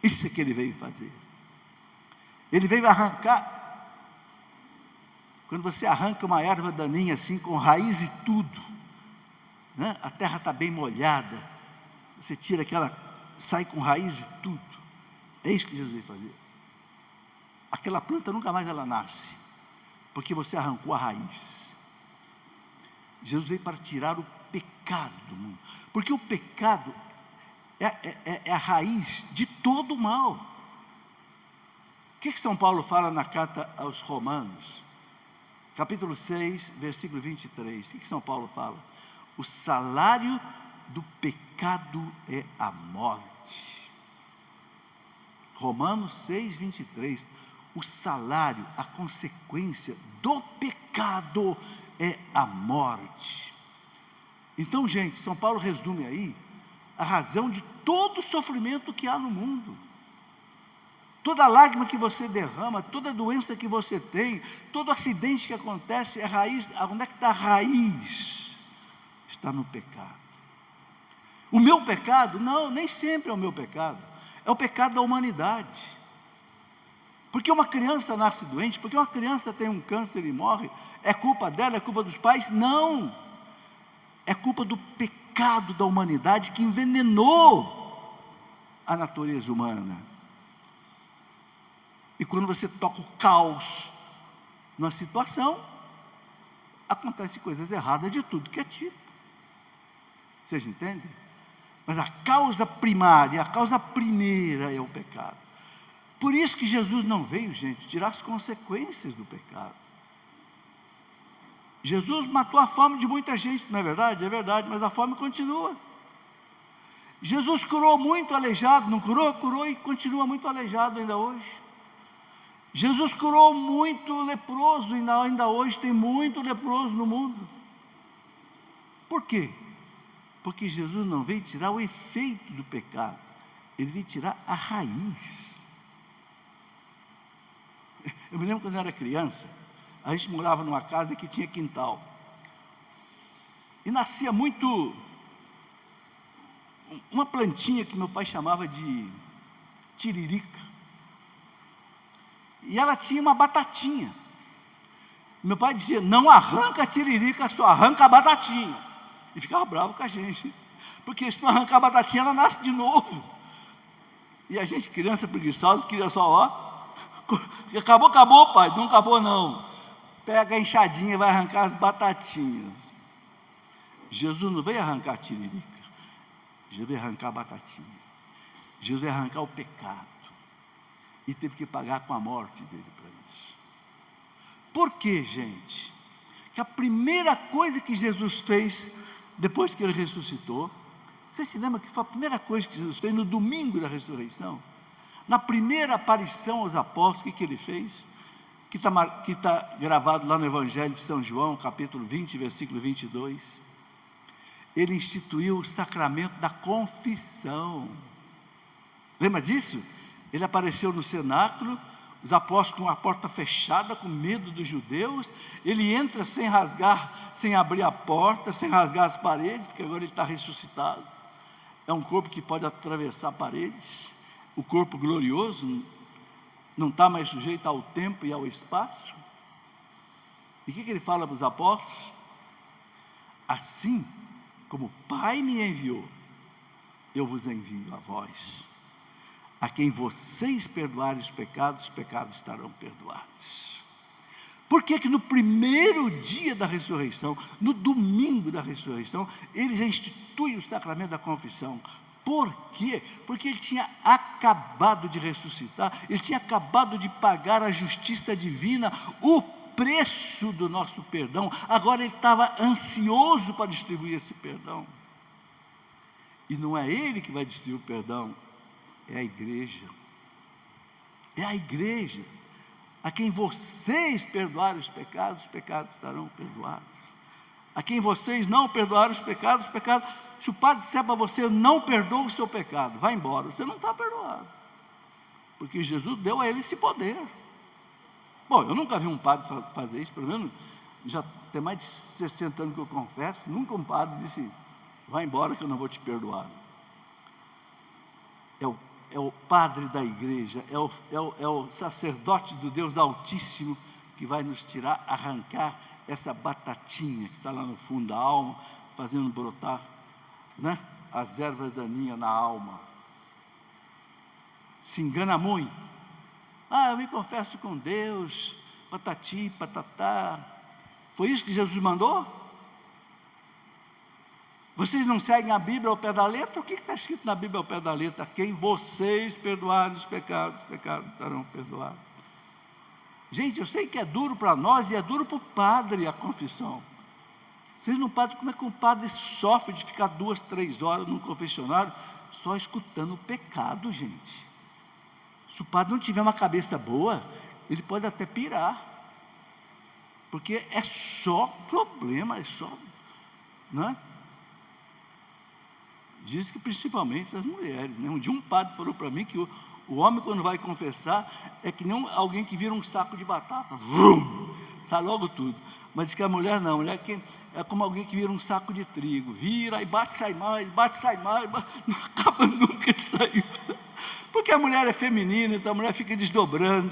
Isso é que ele veio fazer. Ele veio arrancar. Quando você arranca uma erva daninha assim, com raiz e tudo, a terra está bem molhada, você tira aquela, sai com raiz e tudo. É isso que Jesus veio fazer. Aquela planta nunca mais ela nasce, porque você arrancou a raiz. Jesus veio para tirar o pecado do mundo, porque o pecado é a raiz de todo o mal. O que São Paulo fala na carta aos Romanos? Capítulo 6, versículo 23, o que São Paulo fala? O salário do pecado é a morte. Romanos 6, 23, o salário, a consequência do pecado é a morte. Então, gente, São Paulo resume aí a razão de todo o sofrimento que há no mundo. Toda lágrima que você derrama, toda doença que você tem, todo acidente que acontece, é raiz. Onde é que está a raiz? Está no pecado. O meu pecado? Não, nem sempre é o meu pecado. É o pecado da humanidade. Porque uma criança nasce doente, porque uma criança tem um câncer e morre, é culpa dela, é culpa dos pais? Não. É culpa do pecado da humanidade que envenenou a natureza humana. E quando você toca o caos numa situação, acontecem coisas erradas de tudo que é tipo. Vocês entendem? Mas a causa primária, a causa primeira é o pecado. Por isso que Jesus não veio, gente, tirar as consequências do pecado. Jesus matou a fome de muita gente, não é verdade? É verdade, mas a fome continua. Jesus curou muito aleijado, não curou? Curou e continua muito aleijado ainda hoje. Jesus curou muito leproso, e ainda hoje tem muito leproso no mundo. Por quê? Porque Jesus não veio tirar o efeito do pecado, ele veio tirar a raiz. Eu me lembro quando eu era criança, a gente morava numa casa que tinha quintal, e nascia muito uma plantinha que meu pai chamava de tiririca, e ela tinha uma batatinha. Meu pai dizia: não arranca a tiririca, só arranca a batatinha. E ficava bravo com a gente, porque se não arrancar a batatinha, ela nasce de novo. E a gente, criança preguiçosa, queria só, acabou, pai, não acabou não. Pega a enxadinha e vai arrancar as batatinhas. Jesus não veio arrancar a tiririca, Jesus veio arrancar a batatinha. Jesus veio arrancar o pecado, e teve que pagar com a morte dele para isso. Por quê, gente? Que a primeira coisa que Jesus fez, depois que ele ressuscitou, você se lembra que foi a primeira coisa que Jesus fez no domingo da ressurreição? Na primeira aparição aos apóstolos, o que ele fez? Que está gravado lá no Evangelho de São João, capítulo 20, versículo 22. Ele instituiu o sacramento da confissão. Lembra disso? Ele apareceu no cenáculo, os apóstolos com a porta fechada, com medo dos judeus. Ele entra sem rasgar, sem abrir a porta, sem rasgar as paredes, porque agora ele está ressuscitado. É um corpo que pode atravessar paredes. O corpo glorioso não está mais sujeito ao tempo e ao espaço. E o que ele fala para os apóstolos? Assim como o Pai me enviou, eu vos envio a vós. A quem vocês perdoarem os pecados estarão perdoados. Por que que no primeiro dia da ressurreição, no domingo da ressurreição, ele já institui o sacramento da confissão? Por quê? Porque ele tinha acabado de ressuscitar, ele tinha acabado de pagar a justiça divina, o preço do nosso perdão. Agora ele estava ansioso para distribuir esse perdão. E não é ele que vai distribuir o perdão, é a igreja. É a igreja. A quem vocês perdoarem os pecados estarão perdoados. A quem vocês não perdoarem os pecados, se o padre disser para você: não perdoa o seu pecado, vai embora, você não está perdoado, porque Jesus deu a ele esse poder. Bom, eu nunca vi um padre fazer isso, pelo menos já tem mais de 60 anos que eu confesso, nunca um padre disse: vai embora que eu não vou te perdoar. É o padre da igreja, é o sacerdote do Deus Altíssimo, que vai nos tirar, arrancar essa batatinha que está lá no fundo da alma, fazendo brotar, né, as ervas daninhas na alma. Se engana muito. Eu me confesso com Deus, patati, patatá. Foi isso que Jesus mandou? Vocês não seguem a Bíblia ao pé da letra? O que está escrito na Bíblia ao pé da letra? Quem vocês perdoarem os pecados estarão perdoados. Gente, eu sei que é duro para nós e é duro para o padre a confissão. Vocês não podem, como é que um padre sofre de ficar 2, 3 horas no confessionário só escutando o pecado, gente? Se o padre não tiver uma cabeça boa, ele pode até pirar, porque é só problema, não é? Diz que principalmente as mulheres, né? Um dia um padre falou para mim que o homem, quando vai confessar, é que nem alguém que vira um saco de batata, sai logo tudo. Mas diz que a mulher não, a mulher é como alguém que vira um saco de trigo, vira e bate, sai mais, não acaba nunca de sair, porque a mulher é feminina, então a mulher fica desdobrando.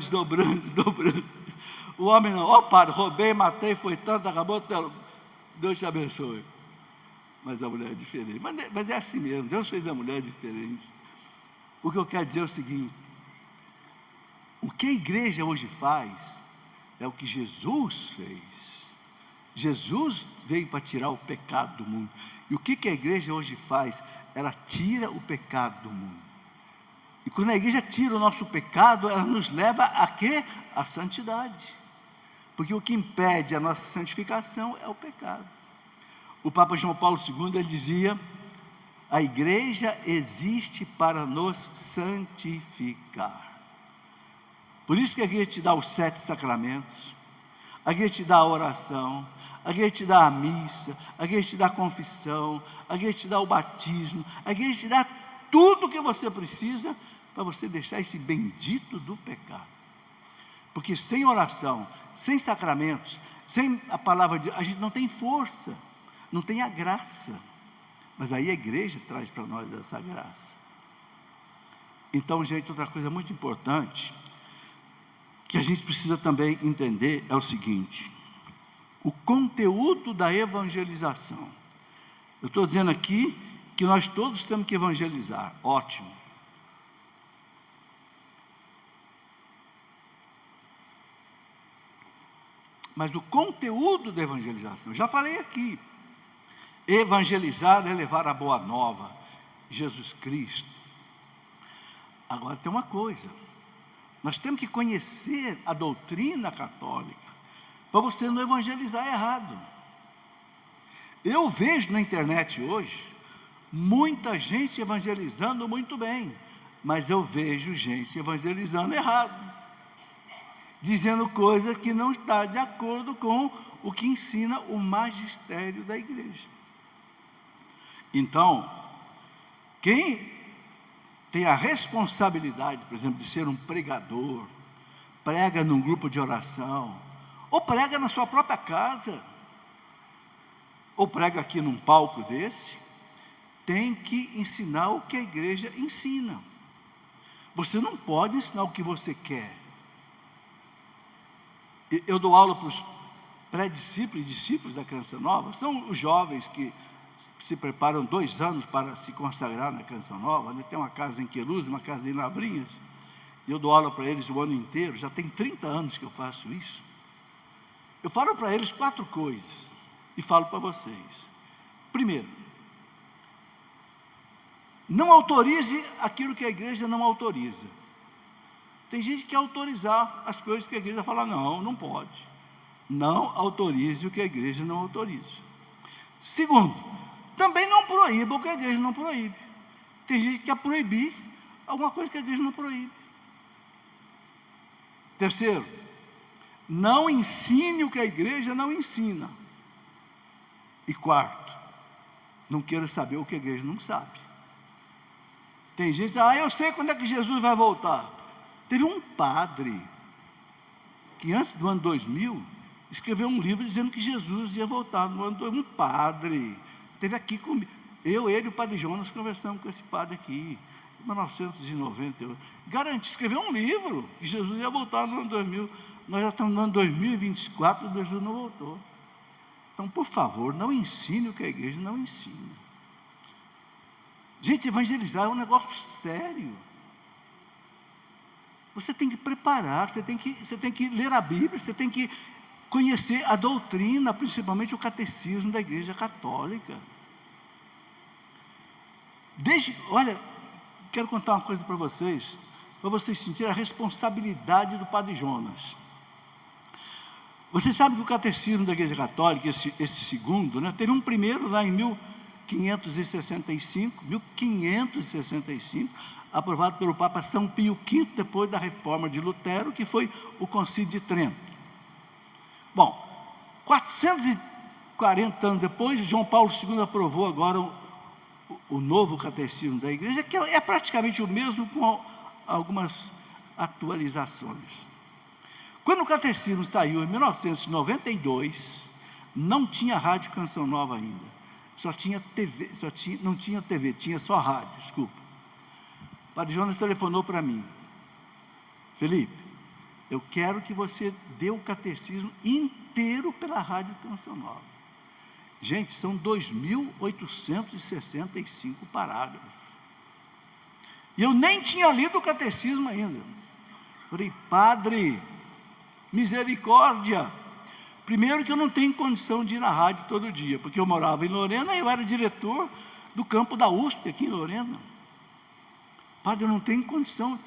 O homem não: padre, roubei, matei, foi tanto, acabou, Deus te abençoe. Mas a mulher é diferente, mas é assim mesmo, Deus fez a mulher diferente. O que eu quero dizer é o seguinte: o que a igreja hoje faz é o que Jesus fez. Jesus veio para tirar o pecado do mundo, e o que a igreja hoje faz? Ela tira o pecado do mundo. E quando a igreja tira o nosso pecado, ela nos leva a quê? A santidade, porque o que impede a nossa santificação é o pecado. O Papa João Paulo II, ele dizia: a igreja existe para nos santificar. Por isso que a igreja te dá os 7 sacramentos, a igreja te dá a oração, a igreja te dá a missa, a igreja te dá a confissão, a igreja te dá o batismo, a igreja te dá tudo o que você precisa para você deixar esse bendito do pecado. Porque sem oração, sem sacramentos, sem a palavra de Deus, a gente não tem força, não tem a graça. Mas aí a igreja traz para nós essa graça. Então, gente, outra coisa muito importante que a gente precisa também entender é o seguinte: o conteúdo da evangelização. Eu estou dizendo aqui que nós todos temos que evangelizar, ótimo. Mas o conteúdo da evangelização, já falei aqui, evangelizar é levar a boa nova, Jesus Cristo. Agora tem uma coisa, nós temos que conhecer a doutrina católica, para você não evangelizar errado. Eu vejo na internet hoje, muita gente evangelizando muito bem, mas eu vejo gente evangelizando errado, dizendo coisas que não está de acordo com o que ensina o magistério da igreja. Então, quem tem a responsabilidade, por exemplo, de ser um pregador, prega num grupo de oração, ou prega na sua própria casa, ou prega aqui num palco desse, tem que ensinar o que a igreja ensina. Você não pode ensinar o que você quer. Eu dou aula para os pré-discípulos e discípulos da Canção Nova, são os jovens que se preparam 2 anos para se consagrar na Canção Nova, né? Tem uma casa em Queluz, uma casa em Lavrinhas, e eu dou aula para eles o ano inteiro, já tem 30 anos que eu faço isso. Eu falo para eles 4 coisas, e falo para vocês. Primeiro, não autorize aquilo que a igreja não autoriza. Tem gente que quer autorizar as coisas que a igreja fala, não, não pode. Não autorize o que a igreja não autoriza. Segundo, também não proíba o que a igreja não proíbe. Tem gente que quer proibir alguma coisa que a igreja não proíbe. Terceiro, não ensine o que a igreja não ensina. E quarto, não queira saber o que a igreja não sabe. Tem gente que diz, eu sei quando é que Jesus vai voltar. Teve um padre que antes do ano 2000 escreveu um livro dizendo que Jesus ia voltar no ano 2000. Um padre esteve aqui comigo, ele e o padre Jonas conversamos com esse padre aqui em 1998, escreveu um livro que Jesus ia voltar no ano 2000. Nós já estamos no ano 2024 e Jesus não voltou. Então, por favor, não ensine o que a igreja não ensina. Gente, evangelizar é um negócio sério. Você tem que preparar, você tem que ler a Bíblia, você tem que conhecer a doutrina, principalmente o catecismo da Igreja Católica. Olha, quero contar uma coisa para vocês sentirem a responsabilidade do padre Jonas. Vocês sabem que o catecismo da Igreja Católica, esse segundo, né, teve um primeiro lá em 1565, aprovado pelo Papa São Pio V, depois da reforma de Lutero, que foi o Concílio de Trento. Bom, 440 anos depois, João Paulo II aprovou agora o novo catecismo da igreja, que é praticamente o mesmo, com algumas atualizações. Quando o catecismo saiu em 1992, não tinha rádio Canção Nova ainda, só tinha TV, não tinha TV, tinha só rádio, desculpa. O padre Jonas telefonou para mim, Felipe, eu quero que você dê o catecismo inteiro pela rádio Canção Nova. Gente, são 2.865 parágrafos. E eu nem tinha lido o catecismo ainda. Falei, padre, misericórdia. Primeiro que eu não tenho condição de ir na rádio todo dia, porque eu morava em Lorena e eu era diretor do campo da USP aqui em Lorena. Padre, eu não tenho condição.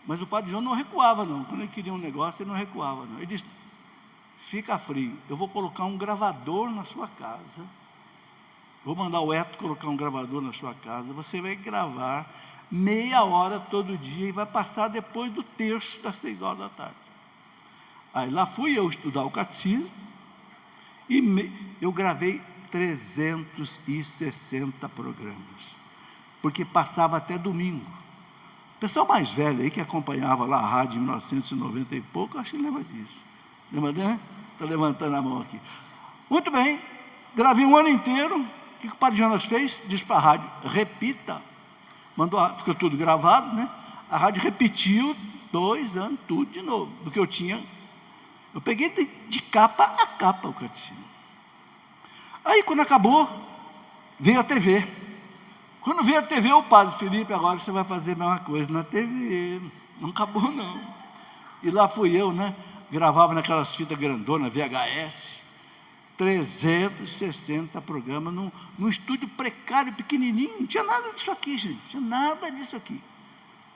Mas o padre João não recuava não, quando ele queria um negócio ele não recuava não. Ele disse, fica frio, eu vou colocar um gravador na sua casa, vou mandar o Eto colocar um gravador na sua casa, você vai gravar meia hora todo dia e vai passar depois do terço das 6 horas da tarde. Aí lá fui eu estudar o catecismo, Eu gravei 360 programas, porque passava até domingo. O pessoal mais velho aí, que acompanhava lá a rádio em 1990 e pouco, acho que lembra disso. Lembra, né? Está levantando a mão aqui. Muito bem, gravei um ano inteiro. O que o Padre Jonas fez? Disse para a rádio: repita. Ficou tudo gravado, né? A rádio repetiu 2 anos, tudo de novo, porque eu peguei de capa a capa o catecismo. Aí, quando acabou, veio a TV. Quando veio a TV, o Padre Felipe: agora você vai fazer a mesma coisa na TV. Não acabou, não. E lá fui eu, né? Gravava naquelas fitas grandonas, VHS, 360 programas, num estúdio precário, pequenininho. Não tinha nada disso aqui, gente. Não tinha nada disso aqui.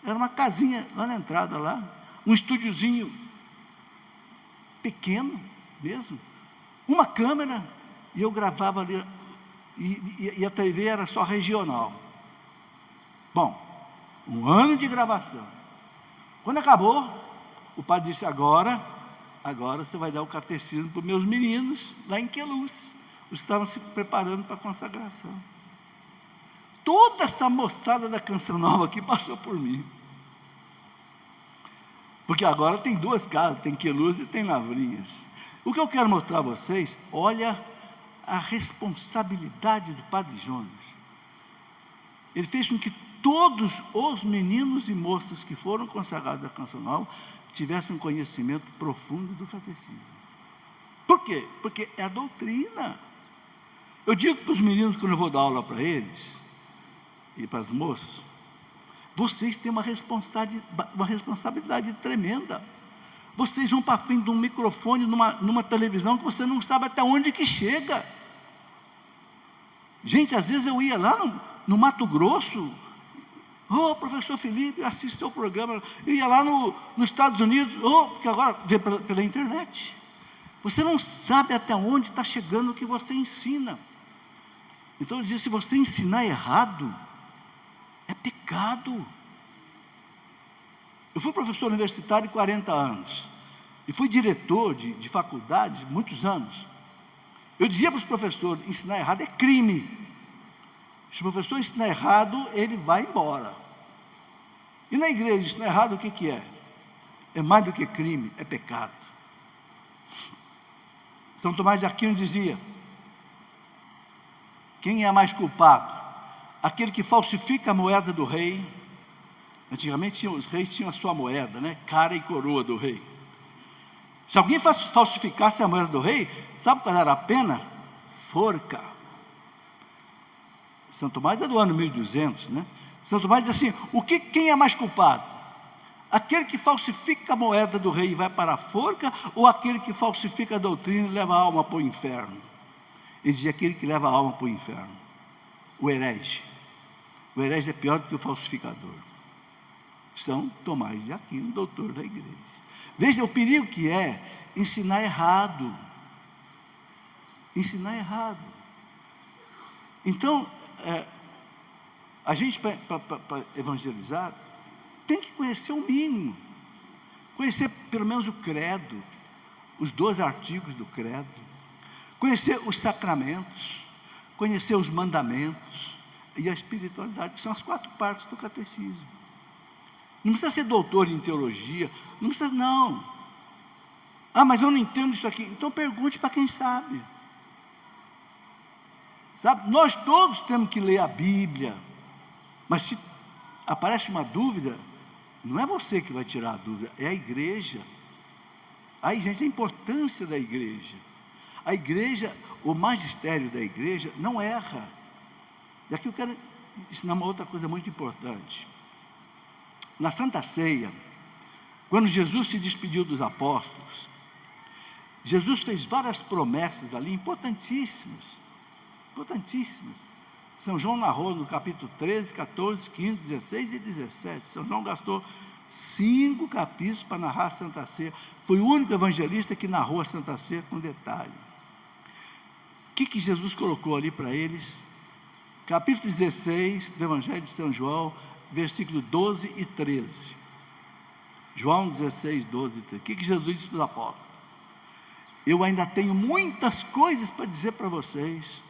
Era uma casinha lá na entrada, lá. Um estúdiozinho pequeno mesmo. Uma câmera. E eu gravava ali. E a TV era só regional. Bom, 1 ano de gravação. Quando acabou, o padre disse: agora você vai dar o catecismo para os meus meninos, lá em Queluz, os que estavam se preparando para a consagração. Toda essa moçada da Canção Nova aqui passou por mim. Porque agora tem 2 casas, tem Queluz e tem Lavrinhas. O que eu quero mostrar a vocês, olha a responsabilidade do Padre Jonas. Ele fez com que todos os meninos e moças que foram consagrados à Canção Nova tivessem um conhecimento profundo do catecismo. Por quê? Porque é a doutrina. Eu digo para os meninos, quando eu vou dar aula para eles, e para as moças: vocês têm uma responsabilidade tremenda. Vocês vão para frente de um microfone, numa televisão, que você não sabe até onde que chega. Gente, às vezes eu ia lá no Mato Grosso: professor Felipe, assiste seu programa. Eu ia lá nos Estados Unidos, porque agora vê pela internet. Você não sabe até onde está chegando o que você ensina. Então eu dizia: se você ensinar errado, é pecado. Eu fui professor universitário 40 anos, e fui diretor de faculdade muitos anos. Eu dizia para os professores: ensinar errado é crime. Se o professor ensinar errado, ele vai embora. E na igreja, ensinar errado, o que é? É mais do que crime, é pecado. São Tomás de Aquino dizia: quem é mais culpado? Aquele que falsifica a moeda do rei. Antigamente os reis tinham a sua moeda, né? Cara e coroa do rei. Se alguém falsificasse a moeda do rei, sabe qual era a pena? Forca. São Tomás é do ano 1200, né? São Tomás diz assim: quem é mais culpado? Aquele que falsifica a moeda do rei e vai para a forca, ou aquele que falsifica a doutrina e leva a alma para o inferno? Ele dizia: aquele que leva a alma para o inferno, o herege. O herege é pior do que o falsificador. São Tomás de Aquino, doutor da igreja. Veja o perigo que é ensinar errado. Ensinar errado. Então, a gente, para evangelizar, tem que conhecer o mínimo. Conhecer pelo menos o credo, os 12 artigos do credo. Conhecer os sacramentos, conhecer os mandamentos e a espiritualidade, que são as 4 partes do catecismo. Não precisa ser doutor em teologia, não precisa, não. Mas eu não entendo isso aqui. Então pergunte para quem sabe. Sabe, nós todos temos que ler a Bíblia, mas se aparece uma dúvida, não é você que vai tirar a dúvida, é a igreja. Aí, gente, a importância da igreja. A igreja, o magistério da igreja não erra. E aqui eu quero ensinar uma outra coisa muito importante. Na Santa Ceia, quando Jesus se despediu dos apóstolos, Jesus fez várias promessas ali, importantíssimas. São João narrou no capítulo 13, 14, 15, 16 e 17. São João gastou 5 capítulos para narrar a Santa Ceia. Foi o único evangelista que narrou a Santa Ceia com detalhe. O que Jesus colocou ali para eles? Capítulo 16 do Evangelho de São João, versículo 12 e 13. João 16, 12 e 13. O que Jesus disse para os apóstolos? eu ainda tenho muitas coisas para dizer para vocês,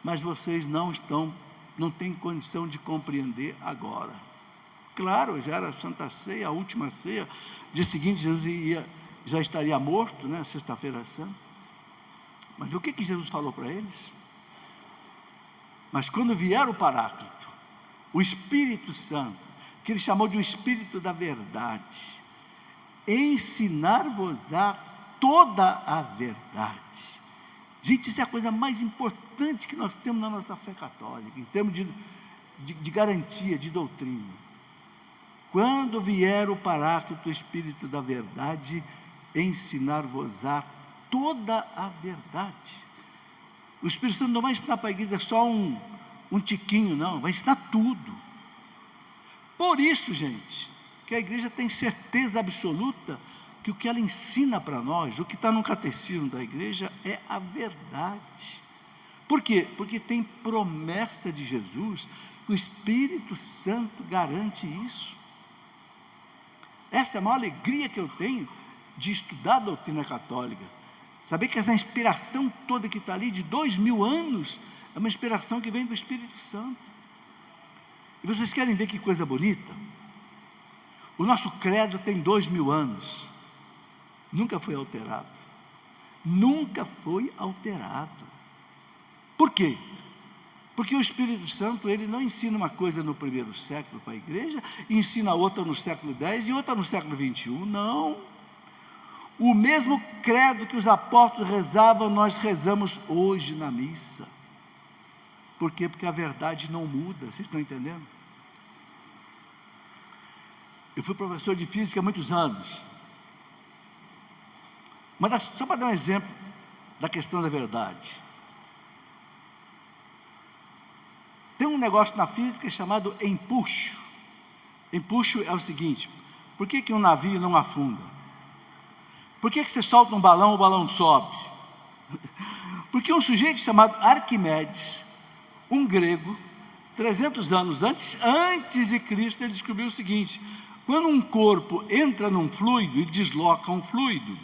mas vocês não têm condição de compreender agora. Claro, já era a Santa Ceia, a última ceia, dia seguinte Jesus já estaria morto, né, sexta-feira santa. Mas o que Jesus falou para eles? Mas quando vier o Paráclito, o Espírito Santo, que ele chamou de o Espírito da verdade, ensinar-vos-á toda a verdade. Gente, isso é a coisa mais importante que nós temos na nossa fé católica, em termos de garantia, de doutrina. Quando vier o Paráclito, o Espírito da verdade, ensinar-vos-á toda a verdade. O Espírito Santo não vai ensinar para a igreja só um tiquinho, não, vai ensinar tudo. Por isso, gente, que a igreja tem certeza absoluta que o que ela ensina para nós, o que está no catecismo da igreja, é a verdade. Por quê? Porque tem promessa de Jesus, que o Espírito Santo garante isso. Essa é a maior alegria que eu tenho de estudar a doutrina católica. Saber que essa inspiração toda que está ali, de 2000 anos, é uma inspiração que vem do Espírito Santo. E vocês querem ver que coisa bonita? O nosso credo tem 2000 anos. Nunca foi alterado. Nunca foi alterado. Por quê? Porque o Espírito Santo, ele não ensina uma coisa no primeiro século para a igreja, e ensina outra no século X e outra no século XXI, não. O mesmo credo que os apóstolos rezavam, nós rezamos hoje na missa. Por quê? Porque a verdade não muda, vocês estão entendendo? Eu fui professor de física há muitos anos. Só para dar um exemplo da questão da verdade. Tem um negócio na física chamado empuxo. Empuxo é o seguinte: por que um navio não afunda? Por que você solta um balão, o balão sobe? Porque um sujeito chamado Arquimedes, um grego, 300 anos antes de Cristo, ele descobriu o seguinte: quando um corpo entra num fluido e desloca um fluido,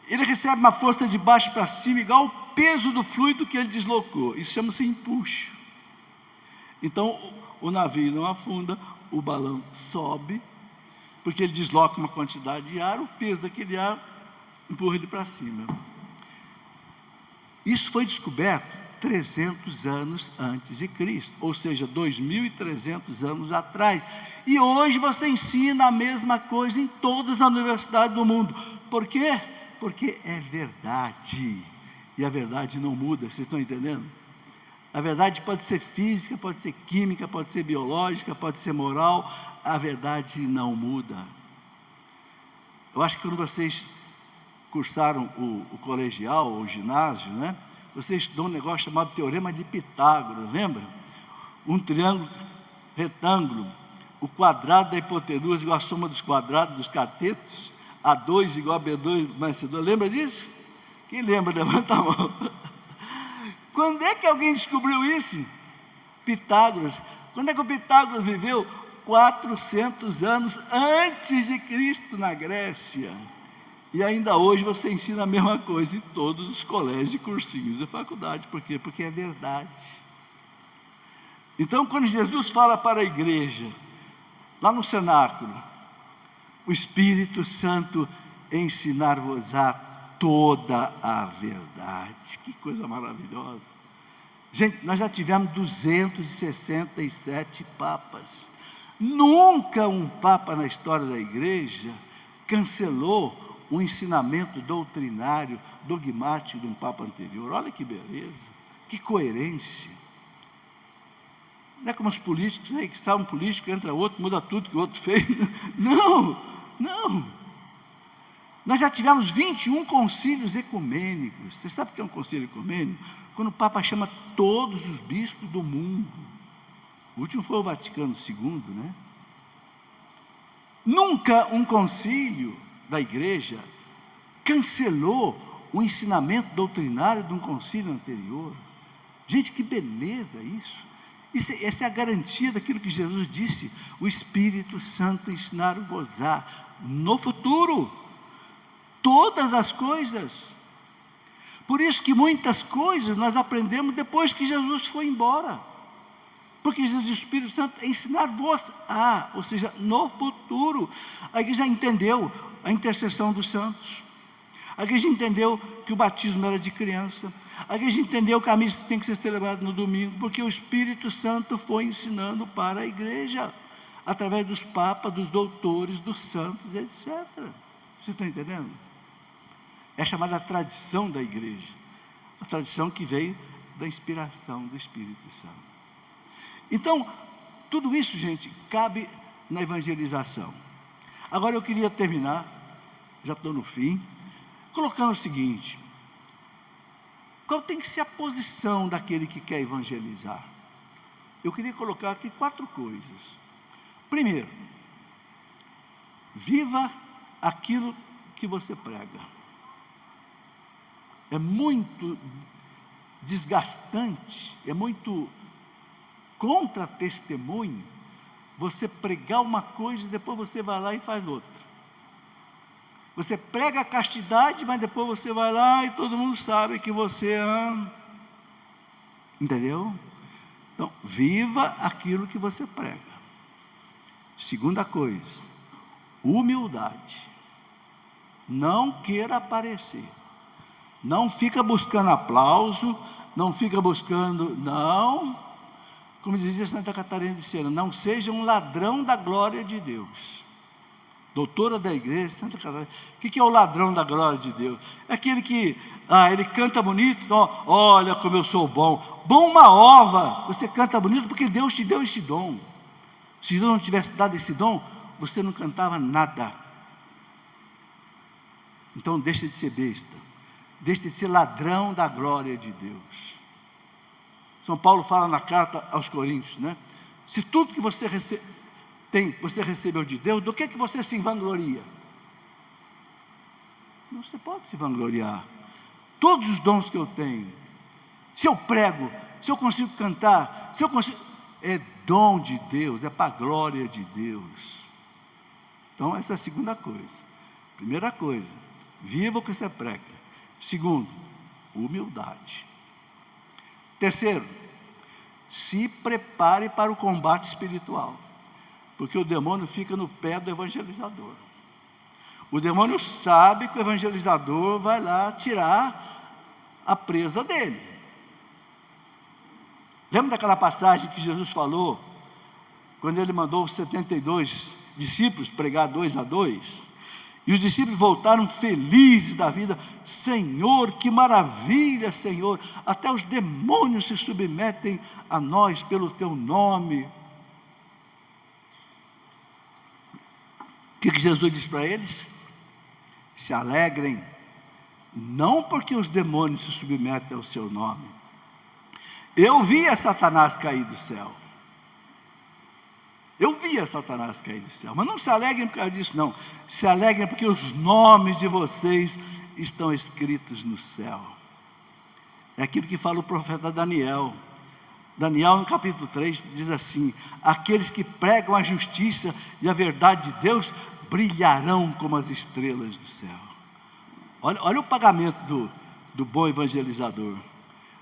ele recebe uma força de baixo para cima igual ao peso do fluido que ele deslocou. Isso chama-se empuxo. Então o navio não afunda, o balão sobe, porque ele desloca uma quantidade de ar, o peso daquele ar empurra ele para cima. Isso foi descoberto 300 anos antes de Cristo, ou seja, 2.300 anos atrás. E hoje você ensina a mesma coisa em todas as universidades do mundo. Por quê? Porque é verdade, e a verdade não muda, vocês estão entendendo? A verdade pode ser física, pode ser química, pode ser biológica, pode ser moral, a verdade não muda. Eu acho que quando vocês cursaram o colegial, o ginásio, né, vocês estudam um negócio chamado Teorema de Pitágoras, lembra? Um triângulo retângulo, o quadrado da hipotenusa igual a soma dos quadrados dos catetos, A2 igual a B2 mais C2, lembra disso? Quem lembra, levanta a mão. Quando é que alguém descobriu isso? Pitágoras. Quando é que o Pitágoras viveu? 400 anos antes de Cristo na Grécia. E ainda hoje você ensina a mesma coisa em todos os colégios e cursinhos da faculdade. Por quê? Porque é verdade. Então, quando Jesus fala para a igreja, lá no cenáculo, o Espírito Santo ensinar-vos-á toda a verdade. Que coisa maravilhosa. Gente, nós já tivemos 267 papas. Nunca um papa na história da igreja cancelou um ensinamento doutrinário, dogmático de um papa anterior. Olha que beleza, que coerência. Não é como os políticos, né, que sai um político, entra outro, muda tudo que o outro fez. Não, não. Nós já tivemos 21 concílios ecumênicos. Você sabe o que é um concílio ecumênico? Quando o Papa chama todos os bispos do mundo. O último foi o Vaticano II, né? Nunca um concílio da igreja cancelou o ensinamento doutrinário de um concílio anterior. Gente, que beleza isso! Essa é a garantia daquilo que Jesus disse: o Espírito Santo ensinar-vos-á no futuro. todas as coisas. Por isso que muitas coisas nós aprendemos depois que Jesus foi embora. Porque Jesus, o Espírito Santo, ensinar-vos ou seja, no futuro. A igreja entendeu a intercessão dos santos. A igreja entendeu que o batismo era de criança. A igreja entendeu que a missa tem que ser celebrada no domingo, porque o Espírito Santo foi ensinando para a igreja, através dos papas, dos doutores, dos santos, etc. Vocês estão entendendo? É chamada a tradição da igreja, a tradição que veio da inspiração do Espírito Santo. Então, tudo isso, gente, cabe na evangelização. Agora eu queria terminar, já estou no fim, colocando o seguinte: qual tem que ser a posição daquele que quer evangelizar? Eu queria colocar aqui 4 coisas. Primeiro, viva aquilo que você prega. É muito desgastante, é muito contra-testemunho você pregar uma coisa e depois você vai lá e faz outra. Você prega a castidade, mas depois você vai lá e todo mundo sabe que você ama. Entendeu? Então, viva aquilo que você prega. Segunda coisa, humildade. Não queira aparecer. Não fica buscando aplauso, não fica buscando, não. Como dizia Santa Catarina de Sena, não seja um ladrão da glória de Deus. Doutora da igreja, Santa Catarina. O que é o ladrão da glória de Deus? É aquele que, ele canta bonito, então, olha como eu sou bom. Bom uma ova, você canta bonito porque Deus te deu esse dom. Se Deus não tivesse dado esse dom, você não cantava nada. Então deixa de ser besta, deixa de ser ladrão da glória de Deus. São Paulo fala na carta aos Coríntios, né? Se tudo que você você recebeu de Deus, do que você se vangloria? Não, você pode se vangloriar. Todos os dons que eu tenho, se eu prego, se eu consigo cantar, se eu consigo, é dom de Deus, é para a glória de Deus. Então essa é a segunda coisa. Primeira coisa, viva o que você prega. Segundo, humildade. Terceiro, se prepare para o combate espiritual, porque o demônio fica no pé do evangelizador. O demônio sabe que o evangelizador vai lá tirar a presa dele. Lembra daquela passagem que Jesus falou, quando ele mandou os 72 discípulos pregar 2 a 2? E os discípulos voltaram felizes da vida. Senhor, que maravilha, Senhor, até os demônios se submetem a nós pelo teu nome. O que Jesus disse para eles? Se alegrem, não porque os demônios se submetem ao seu nome. Eu via Satanás cair do céu. Eu via Satanás cair do céu, mas não se alegrem por causa disso, não. Se alegrem porque os nomes de vocês estão escritos no céu. É aquilo que fala o profeta Daniel. Daniel, no capítulo 3, diz assim: aqueles que pregam a justiça e a verdade de Deus brilharão como as estrelas do céu. Olha o pagamento do bom evangelizador.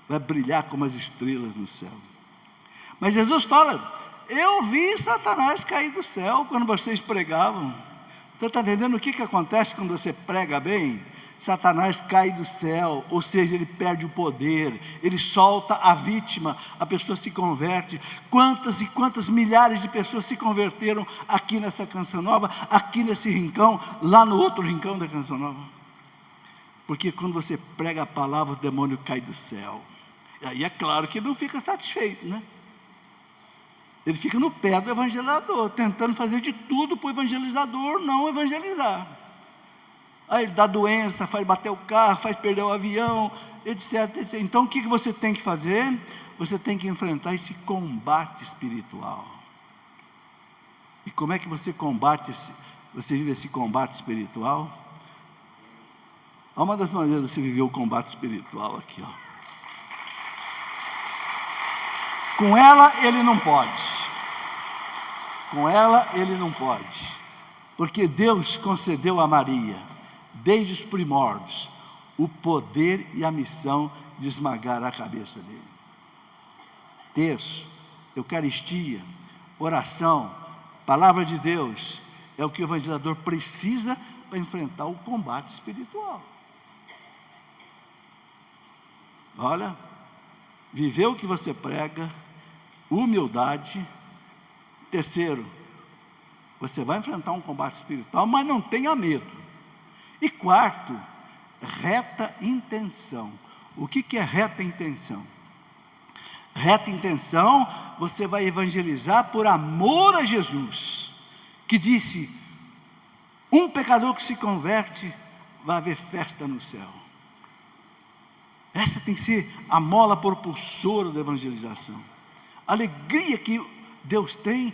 Vai brilhar como as estrelas no céu. Mas Jesus fala: eu vi Satanás cair do céu quando vocês pregavam. Você está entendendo o que acontece quando você prega bem? Satanás cai do céu, ou seja, ele perde o poder, ele solta a vítima, a pessoa se converte. Quantas e quantas milhares de pessoas se converteram aqui nessa Canção Nova, aqui nesse rincão, lá no outro rincão da Canção Nova? Porque quando você prega a palavra, o demônio cai do céu. E aí é claro que ele não fica satisfeito, né? Ele fica no pé do evangelizador, tentando fazer de tudo para o evangelizador não evangelizar. Aí ele dá doença, faz bater o carro, faz perder o avião, etc, etc. Então o que você tem que fazer? Você tem que enfrentar esse combate espiritual. E como é que você você vive esse combate espiritual? Há uma das maneiras de você viver o combate espiritual aqui, ó. Com ela ele não pode. Com ela ele não pode. Porque Deus concedeu a Maria, desde os primórdios, o poder e a missão de esmagar a cabeça dele. Terço, Eucaristia, oração, palavra de Deus, é o que o evangelizador precisa para enfrentar o combate espiritual. Olha, viver o que você prega, humildade. Terceiro, você vai enfrentar um combate espiritual, mas não tenha medo. E quarto, reta intenção. O que é reta intenção? Reta intenção, você vai evangelizar por amor a Jesus, que disse: um pecador que se converte, vai haver festa no céu. Essa tem que ser a mola propulsora da evangelização. A alegria que Deus tem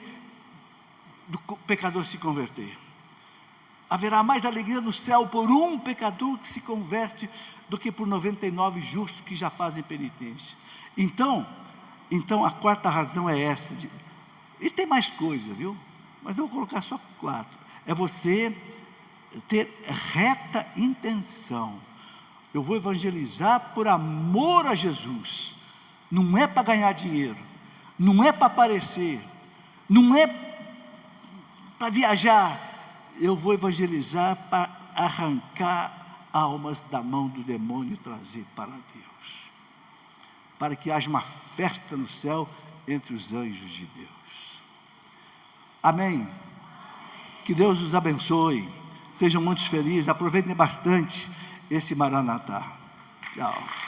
do pecador se converter. Haverá mais alegria no céu por um pecador que se converte do que por 99 justos que já fazem penitência. Então a quarta razão é essa. E tem mais coisa, viu? Mas eu vou colocar só 4. É você ter reta intenção. Eu vou evangelizar por amor a Jesus. Não é para ganhar dinheiro, não é para aparecer, não é para viajar. Eu vou evangelizar para arrancar almas da mão do demônio e trazer para Deus, para que haja uma festa no céu entre os anjos de Deus. Amém? Que Deus os abençoe, sejam muito felizes, aproveitem bastante esse Maranatá. Tchau.